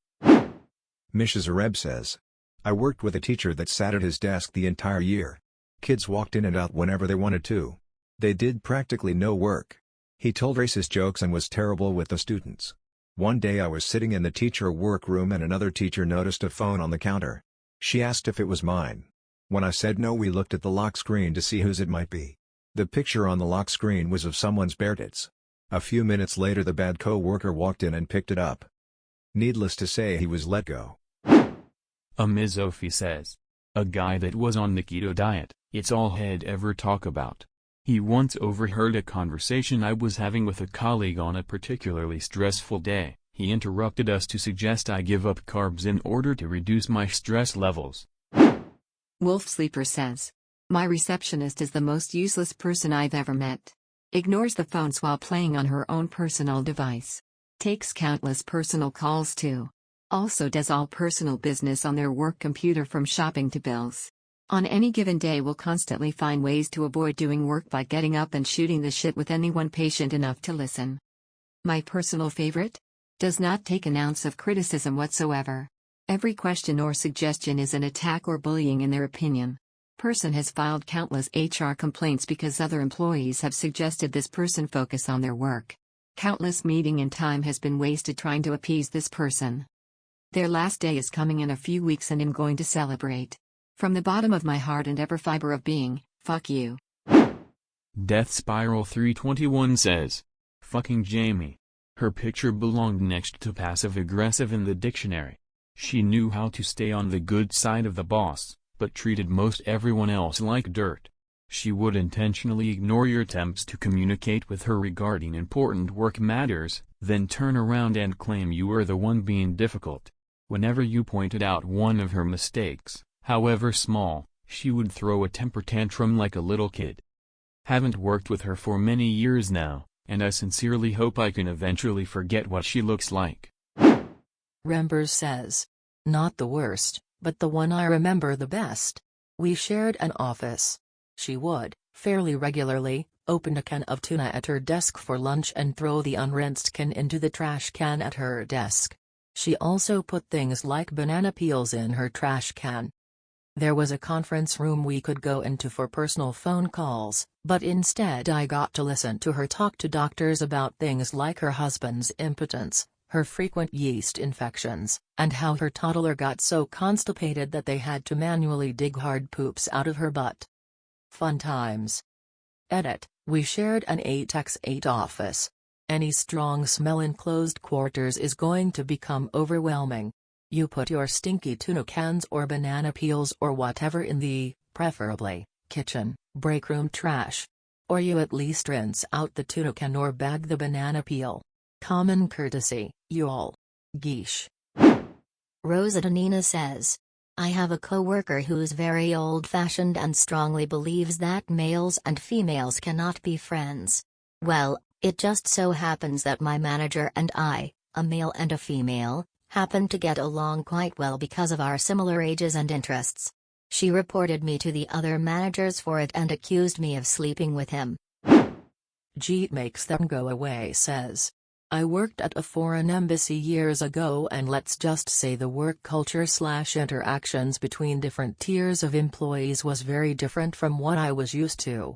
MichizureB says, I worked with a teacher that sat at his desk the entire year. Kids walked in and out whenever they wanted to. They did practically no work. He told racist jokes and was terrible with the students. One day I was sitting in the teacher workroom and another teacher noticed a phone on the counter. She asked if it was mine. When I said no, we looked at the lock screen to see whose it might be. The picture on the lock screen was of someone's bare tits. A few minutes later the bad co-worker walked in and picked it up. Needless to say, he was let go. Amyzophie says, a guy that was on the keto diet, it's all he'd ever talk about. He once overheard a conversation I was having with a colleague on a particularly stressful day. He interrupted us to suggest I give up carbs in order to reduce my stress levels. Wolfsleeper says, my receptionist is the most useless person I've ever met. Ignores the phones while playing on her own personal device. Takes countless personal calls too. Also does all personal business on their work computer, from shopping to bills. On any given day will constantly find ways to avoid doing work by getting up and shooting the shit with anyone patient enough to listen. My personal favorite? Does not take an ounce of criticism whatsoever. Every question or suggestion is an attack or bullying in their opinion. Person has filed countless HR complaints because other employees have suggested this person focus on their work. Countless meeting and time has been wasted trying to appease this person. Their last day is coming in a few weeks and I'm going to celebrate. From the bottom of my heart and every fiber of being, fuck you. Death Spiral 321 says, fucking Jamie. Her picture belonged next to passive-aggressive in the dictionary. She knew how to stay on the good side of the boss, but treated most everyone else like dirt. She would intentionally ignore your attempts to communicate with her regarding important work matters, then turn around and claim you were the one being difficult. Whenever you pointed out one of her mistakes, however small, she would throw a temper tantrum like a little kid. Haven't worked with her for many years now, and I sincerely hope I can eventually forget what she looks like. remberzz says, Not the worst, but the one I remember the best. We shared an office. She would, fairly regularly, open a can of tuna at her desk for lunch and throw the unrinsed can into the trash can at her desk. She also put things like banana peels in her trash can. There was a conference room we could go into for personal phone calls, but instead I got to listen to her talk to doctors about things like her husband's impotence, her frequent yeast infections, and how her toddler got so constipated that they had to manually dig hard poops out of her butt. Fun times. Edit, we shared an 8x8 office. Any strong smell in closed quarters is going to become overwhelming. You put your stinky tuna cans or banana peels or whatever in the, preferably, kitchen, break room trash. Or you at least rinse out the tuna can or bag the banana peel. Common courtesy, y'all. Geesh. Rosatenena says, I have a coworker who's very old-fashioned and strongly believes that males and females cannot be friends. Well, it just so happens that my manager and I, a male and a female, happen to get along quite well because of our similar ages and interests. She reported me to the other managers for it and accused me of sleeping with him. GTmakesthepaingoaway says, I worked at a foreign embassy years ago and let's just say the work culture/interactions between different tiers of employees was very different from what I was used to.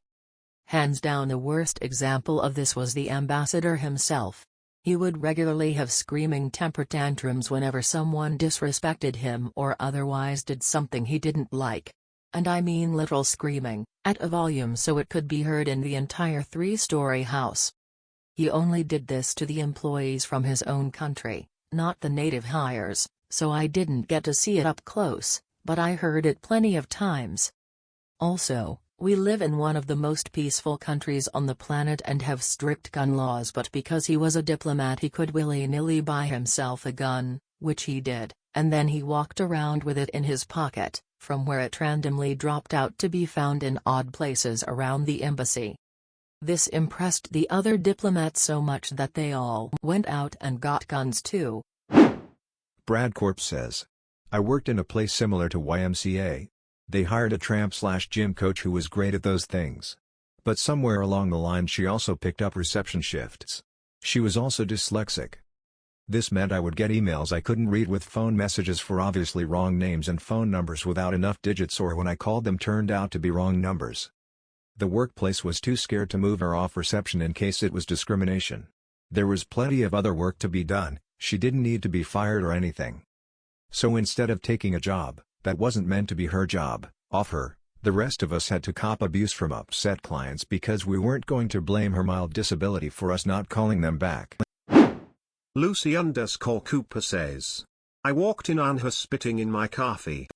Hands down the worst example of this was the ambassador himself. He would regularly have screaming temper tantrums whenever someone disrespected him or otherwise did something he didn't like. And I mean literal screaming, at a volume so it could be heard in the entire 3-story house. He only did this to the employees from his own country, not the native hires, so I didn't get to see it up close, but I heard it plenty of times. Also, we live in one of the most peaceful countries on the planet and have strict gun laws, but because he was a diplomat he could willy-nilly buy himself a gun, which he did, and then he walked around with it in his pocket, from where it randomly dropped out to be found in odd places around the embassy. This impressed the other diplomats so much that they all went out and got guns too. brad-corp says, I worked in a place similar to YMCA. They hired a tramp/gym coach who was great at those things. But somewhere along the line she also picked up reception shifts. She was also dyslexic. This meant I would get emails I couldn't read with phone messages for obviously wrong names and phone numbers without enough digits, or when I called them turned out to be wrong numbers. The workplace was too scared to move her off reception in case it was discrimination. There was plenty of other work to be done, she didn't need to be fired or anything. So instead of taking a job that wasn't meant to be her job off her, the rest of us had to cop abuse from upset clients because we weren't going to blame her mild disability for us not calling them back. Lucy_Cooper says, I walked in on her spitting in my coffee.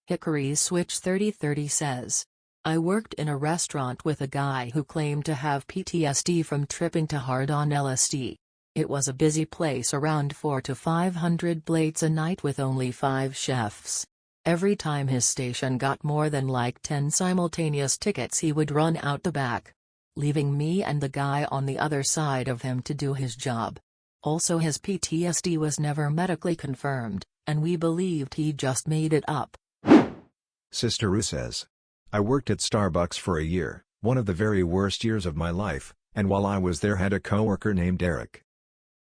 Hickory Switch 3030 says, I worked in a restaurant with a guy who claimed to have PTSD from tripping too hard on LSD. It was a busy place, around 400 to 500 plates a night with only 5 chefs. Every time his station got more than like 10 simultaneous tickets he would run out the back, leaving me and the guy on the other side of him to do his job. Also, his PTSD was never medically confirmed, and we believed he just made it up. SylkoZakurra says, I worked at Starbucks for a year, one of the very worst years of my life, and while I was there had a coworker named Eric.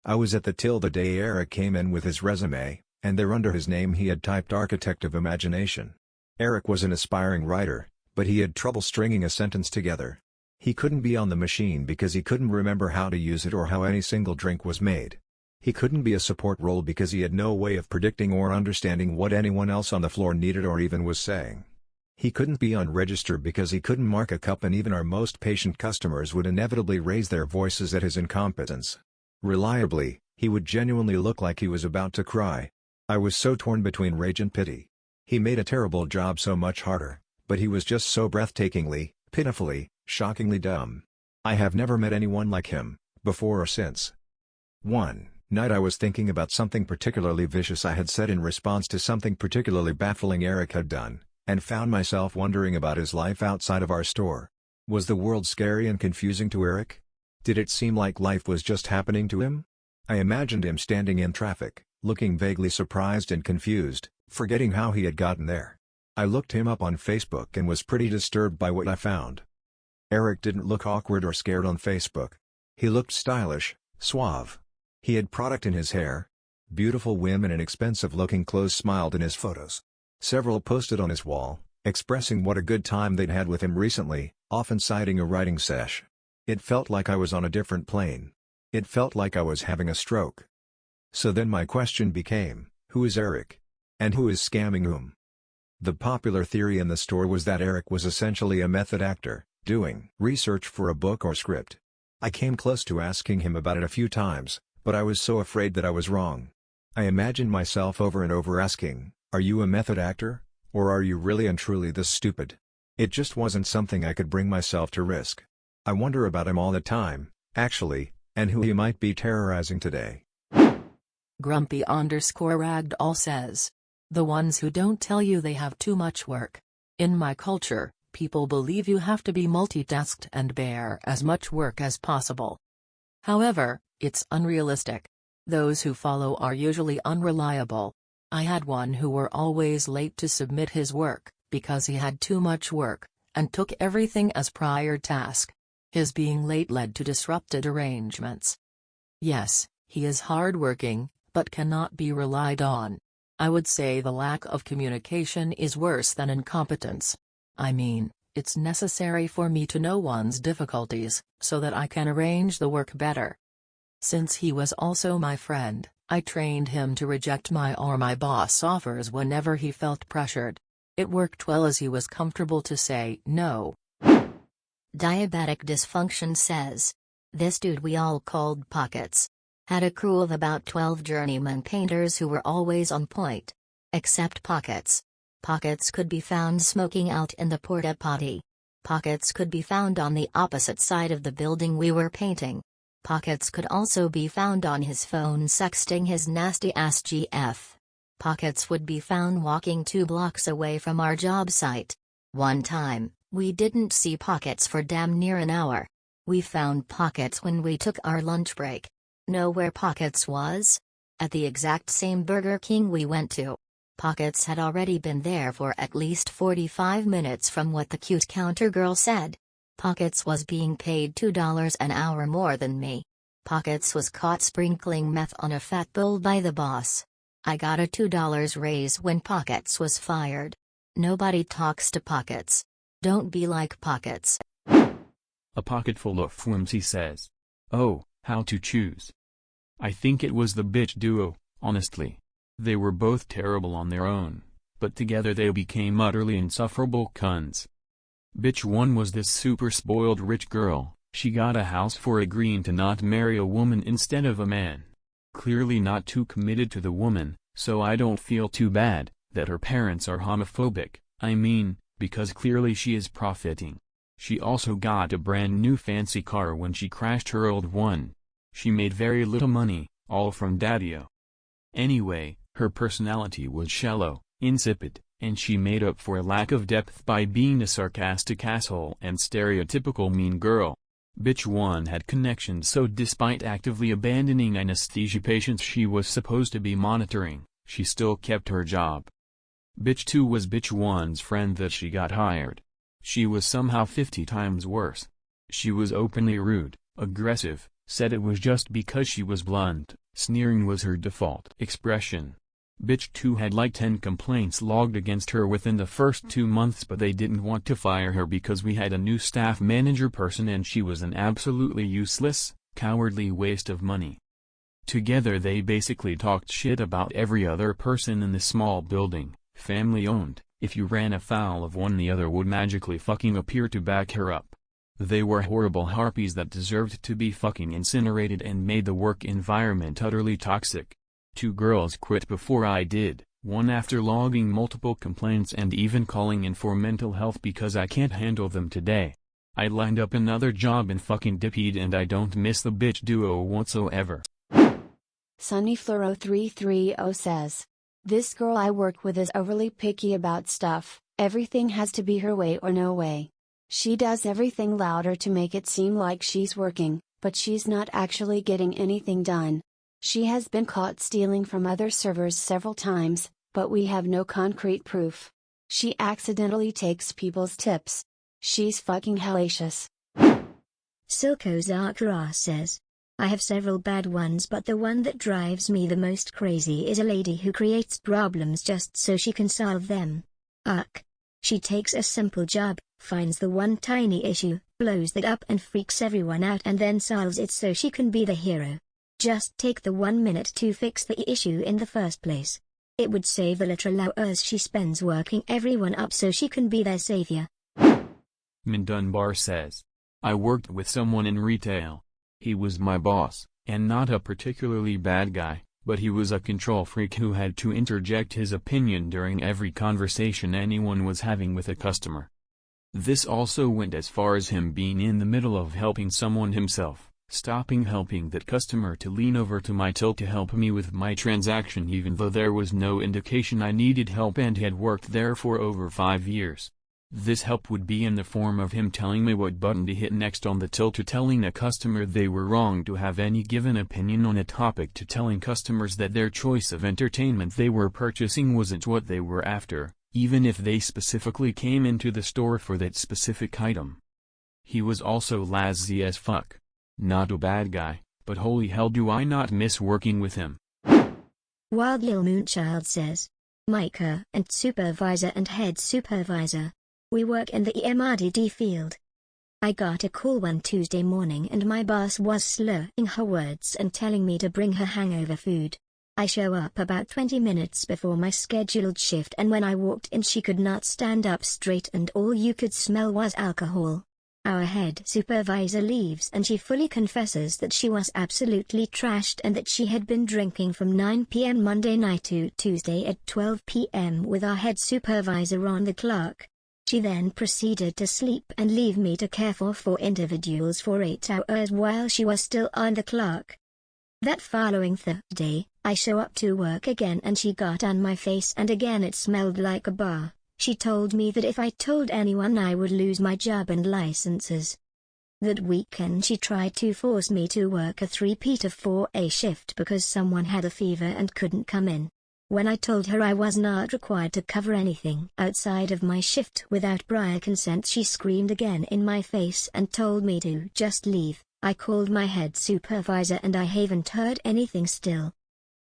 I was at the till the day Eric came in with his resume, and there under his name he had typed Architect of Imagination. Eric was an aspiring writer, but he had trouble stringing a sentence together. He couldn't be on the machine because he couldn't remember how to use it or how any single drink was made. He couldn't be a support role because he had no way of predicting or understanding what anyone else on the floor needed or even was saying. He couldn't be on register because he couldn't mark a cup, and even our most patient customers would inevitably raise their voices at his incompetence. Reliably, he would genuinely look like he was about to cry. I was so torn between rage and pity. He made a terrible job so much harder, but he was just so breathtakingly, pitifully, shockingly dumb. I have never met anyone like him, before or since. One night I was thinking about something particularly vicious I had said in response to something particularly baffling Eric had done, and found myself wondering about his life outside of our store. Was the world scary and confusing to Eric? Did it seem like life was just happening to him? I imagined him standing in traffic, looking vaguely surprised and confused, forgetting how he had gotten there. I looked him up on Facebook and was pretty disturbed by what I found. Eric didn't look awkward or scared on Facebook. He looked stylish, suave. He had product in his hair. Beautiful women and expensive-looking clothes smiled in his photos. Several posted on his wall, expressing what a good time they'd had with him recently, often citing a writing sesh. It felt like I was on a different plane. It felt like I was having a stroke. So then my question became, who is Eric? And who is scamming whom? The popular theory in the store was that Eric was essentially a method actor, doing research for a book or script. I came close to asking him about it a few times, but I was so afraid that I was wrong. I imagined myself over and over asking, "Are you a method actor? Or are you really and truly this stupid?" It just wasn't something I could bring myself to risk. I wonder about him all the time, actually, and who he might be terrorizing today. Grumpy_ragdoll says, the ones who don't tell you they have too much work. In my culture, people believe you have to be multitasked and bear as much work as possible. However, it's unrealistic. Those who follow are usually unreliable. I had one who were always late to submit his work, because he had too much work, and took everything as prior task. His being late led to disrupted arrangements. Yes, he is hardworking, but cannot be relied on. I would say the lack of communication is worse than incompetence. I mean, it's necessary for me to know one's difficulties, so that I can arrange the work better. Since he was also my friend, I trained him to reject my or my boss offers whenever he felt pressured. It worked well as he was comfortable to say no. DiabeticDisfunction says, this dude we all called Pockets had a crew of about 12 journeyman painters who were always on point. Except Pockets. Pockets could be found smoking out in the porta potty. Pockets could be found on the opposite side of the building we were painting. Pockets could also be found on his phone sexting his nasty-ass GF. Pockets would be found walking 2 blocks away from our job site. One time, we didn't see Pockets for damn near an hour. We found Pockets when we took our lunch break. Know where Pockets was? At the exact same Burger King we went to. Pockets had already been there for at least 45 minutes from what the cute counter girl said. Pockets was being paid $2 an hour more than me. Pockets was caught sprinkling meth on a fat bull by the boss. I got a $2 raise when Pockets was fired. Nobody talks to Pockets. Don't be like Pockets. Apocketfulofwhimsy says, oh, how to choose. I think it was the bitch duo, honestly. They were both terrible on their own, but together they became utterly insufferable cunts. Bitch 1 was this super spoiled rich girl. She got a house for agreeing to not marry a woman instead of a man. Clearly not too committed to the woman, so I don't feel too bad that her parents are homophobic, I mean, because clearly she is profiting. She also got a brand new fancy car when she crashed her old one. She made very little money, all from Daddy-o. Anyway, her personality was shallow, insipid, and she made up for a lack of depth by being a sarcastic asshole and stereotypical mean girl. Bitch 1 had connections, so despite actively abandoning anesthesia patients she was supposed to be monitoring, she still kept her job. Bitch 2 was Bitch 1's friend that she got hired. She was somehow 50 times worse. She was openly rude, aggressive, said it was just because she was blunt, sneering was her default expression. Bitch 2 had like 10 complaints logged against her within the first 2 months, but they didn't want to fire her because we had a new staff manager person and she was an absolutely useless, cowardly waste of money. Together they basically talked shit about every other person in the small building, family owned. If you ran afoul of one, the other would magically fucking appear to back her up. They were horrible harpies that deserved to be fucking incinerated and made the work environment utterly toxic. 2 girls quit before I did, one after logging multiple complaints and even calling in for mental health because I can't handle them today. I lined up another job and fucking dippied, and I don't miss the bitch duo whatsoever. Sunnyfloro330 says, this girl I work with is overly picky about stuff. Everything has to be her way or no way. She does everything louder to make it seem like she's working, but she's not actually getting anything done. She has been caught stealing from other servers several times, but we have no concrete proof. She accidentally takes people's tips. She's fucking hellacious. SylkoZakurra says, I have several bad ones, but the one that drives me the most crazy is a lady who creates problems just so she can solve them. She takes a simple job, finds the one tiny issue, blows that up and freaks everyone out, and then solves it so she can be the hero. Just take the 1 minute to fix the issue in the first place. It would save the literal hours she spends working everyone up so she can be their savior. Min Dunbar says, I worked with someone in retail. He was my boss, and not a particularly bad guy, but he was a control freak who had to interject his opinion during every conversation anyone was having with a customer. This also went as far as him being in the middle of helping someone himself, stopping helping that customer to lean over to my till to help me with my transaction even though there was no indication I needed help and had worked there for over 5 years. This help would be in the form of him telling me what button to hit next on the till, to telling a customer they were wrong to have any given opinion on a topic, to telling customers that their choice of entertainment they were purchasing wasn't what they were after, even if they specifically came into the store for that specific item. He was also lazy as fuck. Not a bad guy, but holy hell do I not miss working with him. Wild Lil Moonchild says, Micah and supervisor and head supervisor. We work in the EMRDD field. I got a call one Tuesday morning and my boss was slurring her words and telling me to bring her hangover food. I show up about 20 minutes before my scheduled shift, and when I walked in she could not stand up straight and all you could smell was alcohol. Our head supervisor leaves and she fully confesses that she was absolutely trashed and that she had been drinking from 9 p.m. Monday night to Tuesday at 12 p.m. with our head supervisor on the clock. She then proceeded to sleep and leave me to care for 4 individuals for 8 hours while she was still on the clock. That following Thursday, I show up to work again and she got on my face and again it smelled like a bar. She told me that if I told anyone I would lose my job and licenses. That weekend she tried to force me to work a 3P to 4A shift because someone had a fever and couldn't come in. When I told her I was not required to cover anything outside of my shift without prior consent, she screamed again in my face and told me to just leave. I called my head supervisor and I haven't heard anything still.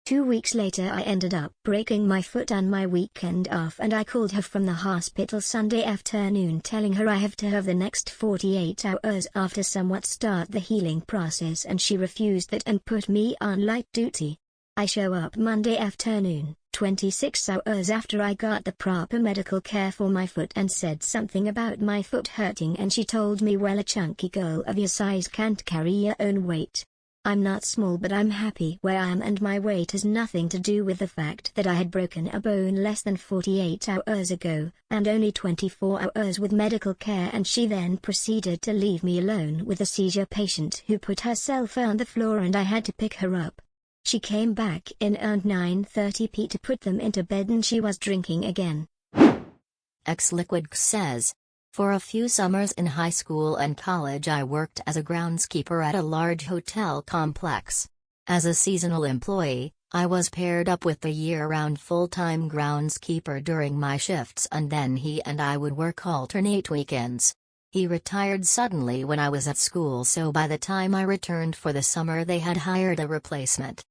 2 weeks later I ended up breaking my foot on my weekend off and I called her from the hospital Sunday afternoon telling her I have to have the next 48 hours off to somewhat start the healing process, and she refused that and put me on light duty. I show up Monday afternoon, 26 hours after I got the proper medical care for my foot, and said something about my foot hurting, and she told me, well, a chunky girl of your size can't carry your own weight. I'm not small, but I'm happy where I am and my weight has nothing to do with the fact that I had broken a bone less than 48 hours ago, and only 24 hours with medical care. And she then proceeded to leave me alone with a seizure patient who put herself on the floor and I had to pick her up. She came back in around 9:30 p.m. to put them into bed and she was drinking again. Xliquid says, for a few summers in high school and college I worked as a groundskeeper at a large hotel complex. As a seasonal employee, I was paired up with the year-round full-time groundskeeper during my shifts, and then he and I would work alternate weekends. He retired suddenly when I was at school, so by the time I returned for the summer they had hired a replacement.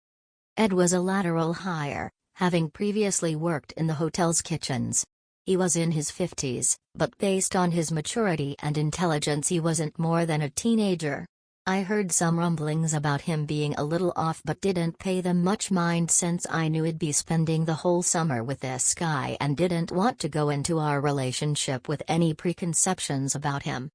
Ed was a lateral hire, having previously worked in the hotel's kitchens. He was in his 50s, but based on his maturity and intelligence he wasn't more than a teenager. I heard some rumblings about him being a little off but didn't pay them much mind since I knew I'd be spending the whole summer with this guy and didn't want to go into our relationship with any preconceptions about him.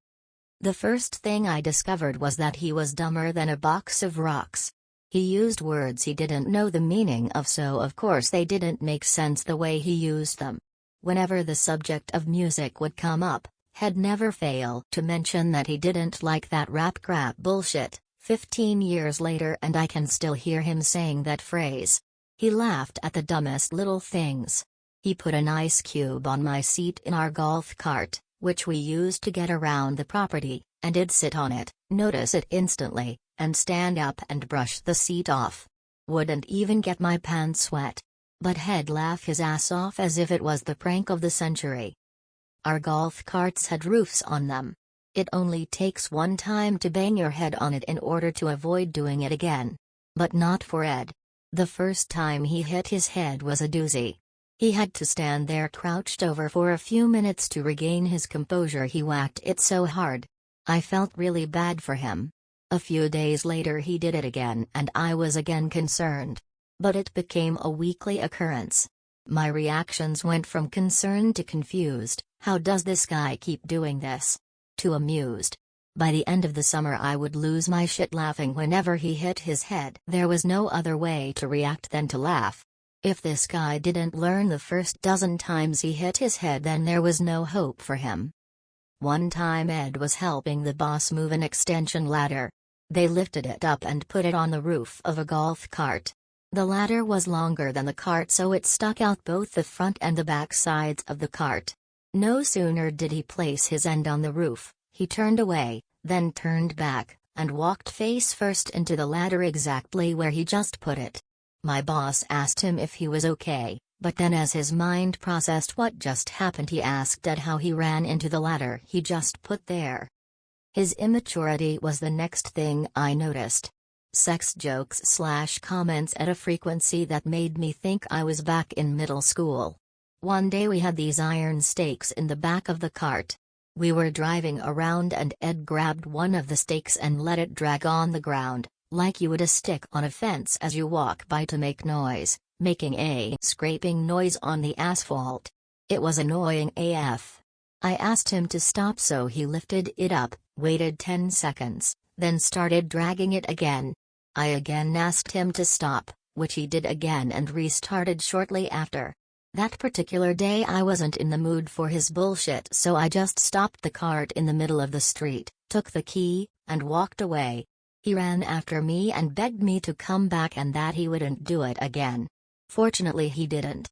The first thing I discovered was that he was dumber than a box of rocks. He used words he didn't know the meaning of, so of course they didn't make sense the way he used them. Whenever the subject of music would come up, he'd never fail to mention that he didn't like that rap crap bullshit. 15 years later and I can still hear him saying that phrase. He laughed at the dumbest little things. He put an ice cube on my seat in our golf cart, which we used to get around the property, and I'd sit on it, notice it instantly, and stand up and brush the seat off. Wouldn't even get my pants wet. But he'd laugh his ass off as if it was the prank of the century. Our golf carts had roofs on them. It only takes one time to bang your head on it in order to avoid doing it again. But not for Ed. The first time he hit his head was a doozy. He had to stand there crouched over for a few minutes to regain his composure. He whacked it so hard. I felt really bad for him. A few days later he did it again and I was again concerned. But it became a weekly occurrence. My reactions went from concerned to confused. How does this guy keep doing this? To amused. By the end of the summer I would lose my shit laughing whenever he hit his head. There was no other way to react than to laugh. If this guy didn't learn the first dozen times he hit his head, then there was no hope for him. One time Ed was helping the boss move an extension ladder. They lifted it up and put it on the roof of a golf cart. The ladder was longer than the cart, so it stuck out both the front and the back sides of the cart. No sooner did he place his end on the roof, he turned away, then turned back, and walked face first into the ladder exactly where he just put it. My boss asked him if he was okay, but then as his mind processed what just happened, he asked Ed how he ran into the ladder he just put there. His immaturity was the next thing I noticed. Sex jokes/comments at a frequency that made me think I was back in middle school. One day we had these iron stakes in the back of the cart. We were driving around and Ed grabbed one of the stakes and let it drag on the ground, like you would a stick on a fence as you walk by, to make noise, making a scraping noise on the asphalt. It was annoying AF. I asked him to stop, so he lifted it up, waited 10 seconds, then started dragging it again. I again asked him to stop, which he did again and restarted shortly after. That particular day I wasn't in the mood for his bullshit, so I just stopped the cart in the middle of the street, took the key, and walked away. He ran after me and begged me to come back and that he wouldn't do it again. Fortunately he didn't.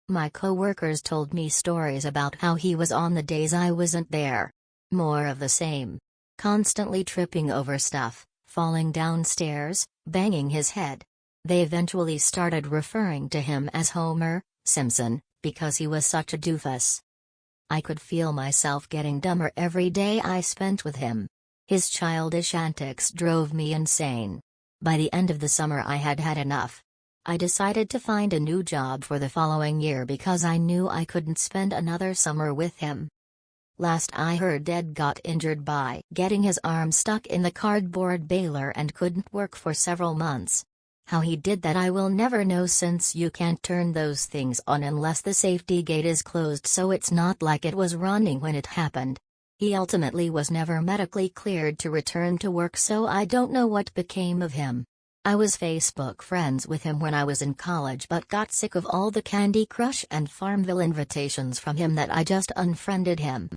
My coworkers told me stories about how he was on the days I wasn't there. More of the same. Constantly tripping over stuff, falling downstairs, banging his head. They eventually started referring to him as Homer Simpson, because he was such a doofus. I could feel myself getting dumber every day I spent with him. His childish antics drove me insane. By the end of the summer I had had enough. I decided to find a new job for the following year because I knew I couldn't spend another summer with him. Last I heard, Ed got injured by getting his arm stuck in the cardboard baler and couldn't work for several months. How he did that I will never know, since you can't turn those things on unless the safety gate is closed, so it's not like it was running when it happened. He ultimately was never medically cleared to return to work, so I don't know what became of him. I was Facebook friends with him when I was in college, but got sick of all the Candy Crush and Farmville invitations from him that I just unfriended him.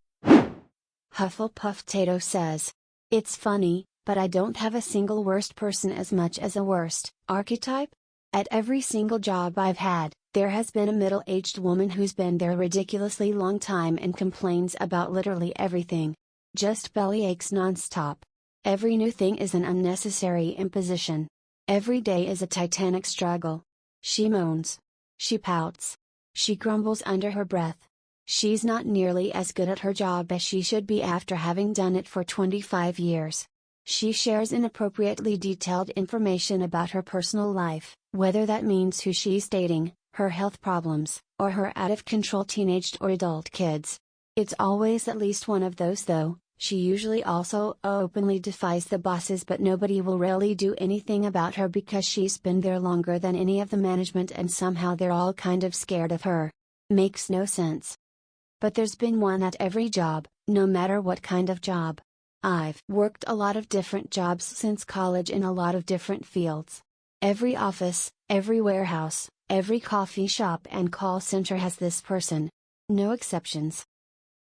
Hufflepuff says, "It's funny, but I don't have a single worst person as much as a worst archetype. At every single job I've had, there has been a middle-aged woman who's been there a ridiculously long time and complains about literally everything. Just bellyaches nonstop. Every new thing is an unnecessary imposition. Every day is a titanic struggle. She moans. She pouts. She grumbles under her breath. She's not nearly as good at her job as she should be after having done it for 25 years. She shares inappropriately detailed information about her personal life, whether that means who she's dating, her health problems, or her out-of-control teenaged or adult kids. It's always at least one of those though. She usually also openly defies the bosses, but nobody will really do anything about her because she's been there longer than any of the management and somehow they're all kind of scared of her. Makes no sense. But there's been one at every job, no matter what kind of job. I've worked a lot of different jobs since college in a lot of different fields. Every office, every warehouse, every coffee shop and call center has this person. No exceptions.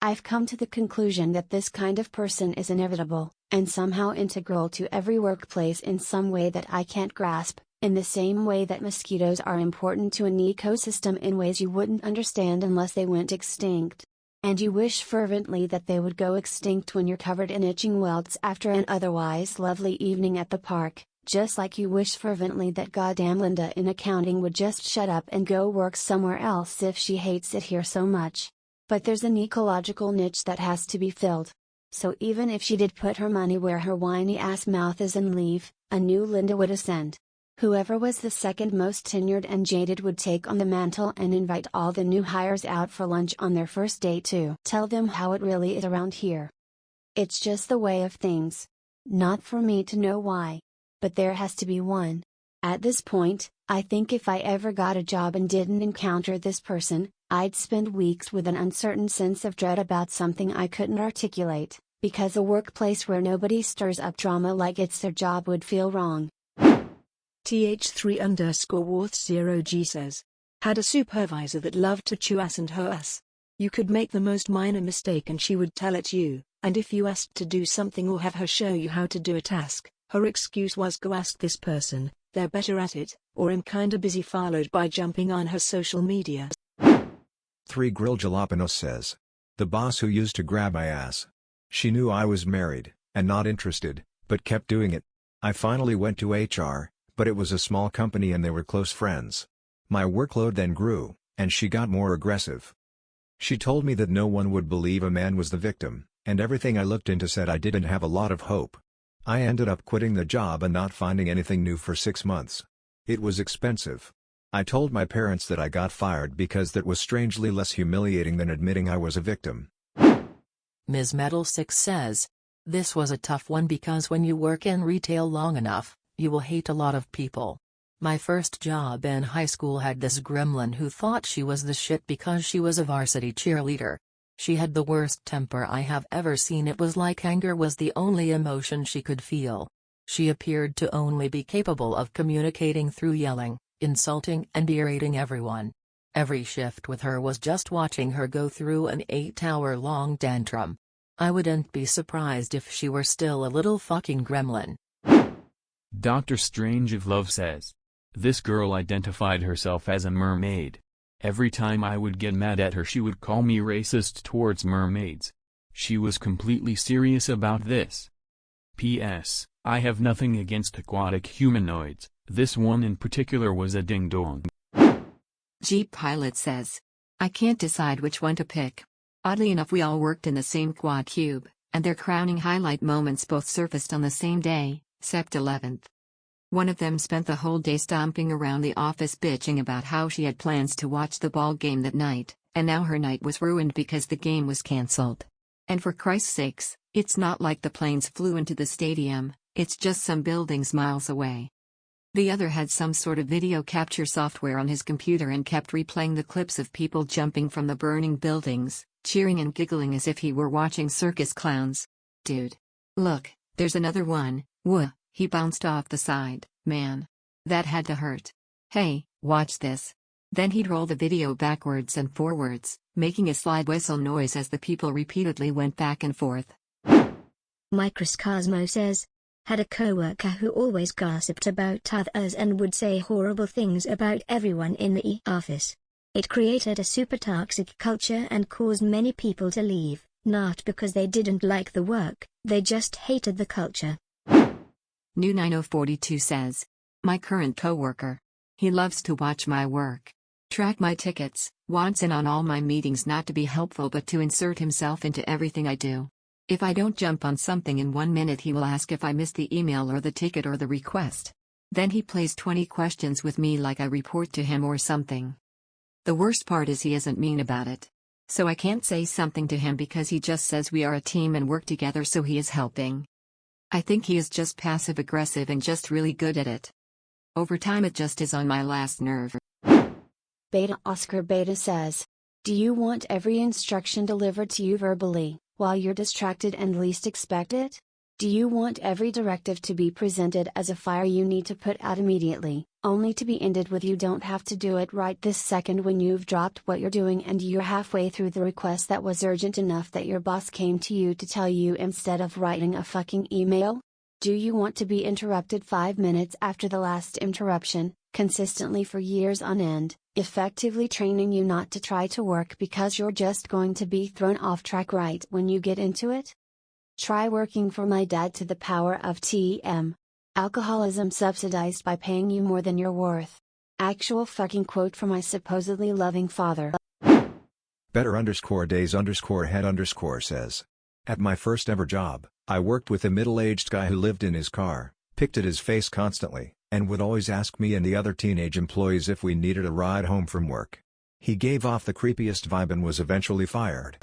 I've come to the conclusion that this kind of person is inevitable, and somehow integral to every workplace in some way that I can't grasp, in the same way that mosquitoes are important to an ecosystem in ways you wouldn't understand unless they went extinct. And you wish fervently that they would go extinct when you're covered in itching welts after an otherwise lovely evening at the park, Just like you wish fervently that goddamn Linda in accounting would just shut up and go work somewhere else if she hates it here so much. But there's an ecological niche that has to be filled. So even if she did put her money where her whiny ass mouth is and leave, a new Linda would ascend. Whoever was the second most tenured and jaded would take on the mantle and invite all the new hires out for lunch on their first day to tell them how it really is around here. It's just the way of things. Not for me to know why. But there has to be one. At this point, I think if I ever got a job and didn't encounter this person, I'd spend weeks with an uncertain sense of dread about something I couldn't articulate, because a workplace where nobody stirs up drama like it's their job would feel wrong. th3_Worth0G says. Had a supervisor that loved to chew ass and hoe ass. You could make the most minor mistake and she would tell it you, and if you asked to do something or have her show you how to do a task, her excuse was go ask this person, they're better at it, or I'm kinda busy, followed by jumping on her social media. 3 Grill Jalapenos says. The boss who used to grab my ass. She knew I was married, and not interested, but kept doing it. I finally went to HR, but it was a small company and they were close friends. My workload then grew, and she got more aggressive. She told me that no one would believe a man was the victim, and everything I looked into said I didn't have a lot of hope. I ended up quitting the job and not finding anything new for 6 months. It was expensive. I told my parents that I got fired because that was strangely less humiliating than admitting I was a victim. Ms. Metal6 says, this was a tough one because when you work in retail long enough, you will hate a lot of people. My first job in high school had this gremlin who thought she was the shit because she was a varsity cheerleader. She had the worst temper I have ever seen. It was like anger was the only emotion she could feel. She appeared to only be capable of communicating through yelling, insulting and berating everyone. Every shift with her was just watching her go through an 8-hour-long tantrum. I wouldn't be surprised if she were still a little fucking gremlin. dr-strangevlove says. This girl identified herself as a mermaid. Every time I would get mad at her she would call me racist towards mermaids. She was completely serious about this. P.S. I have nothing against aquatic humanoids, this one in particular was a ding-dong. Jeep Pilot says. I can't decide which one to pick. Oddly enough we all worked in the same quad cube, and their crowning highlight moments both surfaced on the same day, Sept 11th. One of them spent the whole day stomping around the office bitching about how she had plans to watch the ball game that night, and now her night was ruined because the game was cancelled. And for Christ's sakes, it's not like the planes flew into the stadium, it's just some buildings miles away. The other had some sort of video capture software on his computer and kept replaying the clips of people jumping from the burning buildings, cheering and giggling as if he were watching circus clowns. Dude. Look, there's another one, whoa, he bounced off the side, man. That had to hurt. Hey, watch this. Then he'd roll the video backwards and forwards, making a slide whistle noise as the people repeatedly went back and forth. Microscosmo says, had a coworker who always gossiped about others and would say horrible things about everyone in the office. It created a super toxic culture and caused many people to leave, not because they didn't like the work, they just hated the culture. New 9042 says. My current coworker. He loves to watch my work. Track my tickets, wants in on all my meetings, not to be helpful but to insert himself into everything I do. If I don't jump on something in 1 minute he will ask if I missed the email or the ticket or the request. Then he plays 20 questions with me like I report to him or something. The worst part is he isn't mean about it. So I can't say something to him because he just says we are a team and work together, so he is helping. I think he is just passive aggressive and just really good at it. Over time it just is on my last nerve. Beta Oscar Beta says. Do you want every instruction delivered to you verbally, while you're distracted and least expect it? Do you want every directive to be presented as a fire you need to put out immediately, only to be ended with you don't have to do it right this second when you've dropped what you're doing and you're halfway through the request that was urgent enough that your boss came to you to tell you instead of writing a fucking email? Do you want to be interrupted 5 minutes after the last interruption, consistently for years on end, effectively training you not to try to work because you're just going to be thrown off track right when you get into it? Try working for my dad to the power of TM. Alcoholism subsidized by paying you more than you're worth. Actual fucking quote from my supposedly loving father. Better_days_head_ says. At my first ever job, I worked with a middle-aged guy who lived in his car, picked at his face constantly, and would always ask me and the other teenage employees if we needed a ride home from work. He gave off the creepiest vibe and was eventually fired.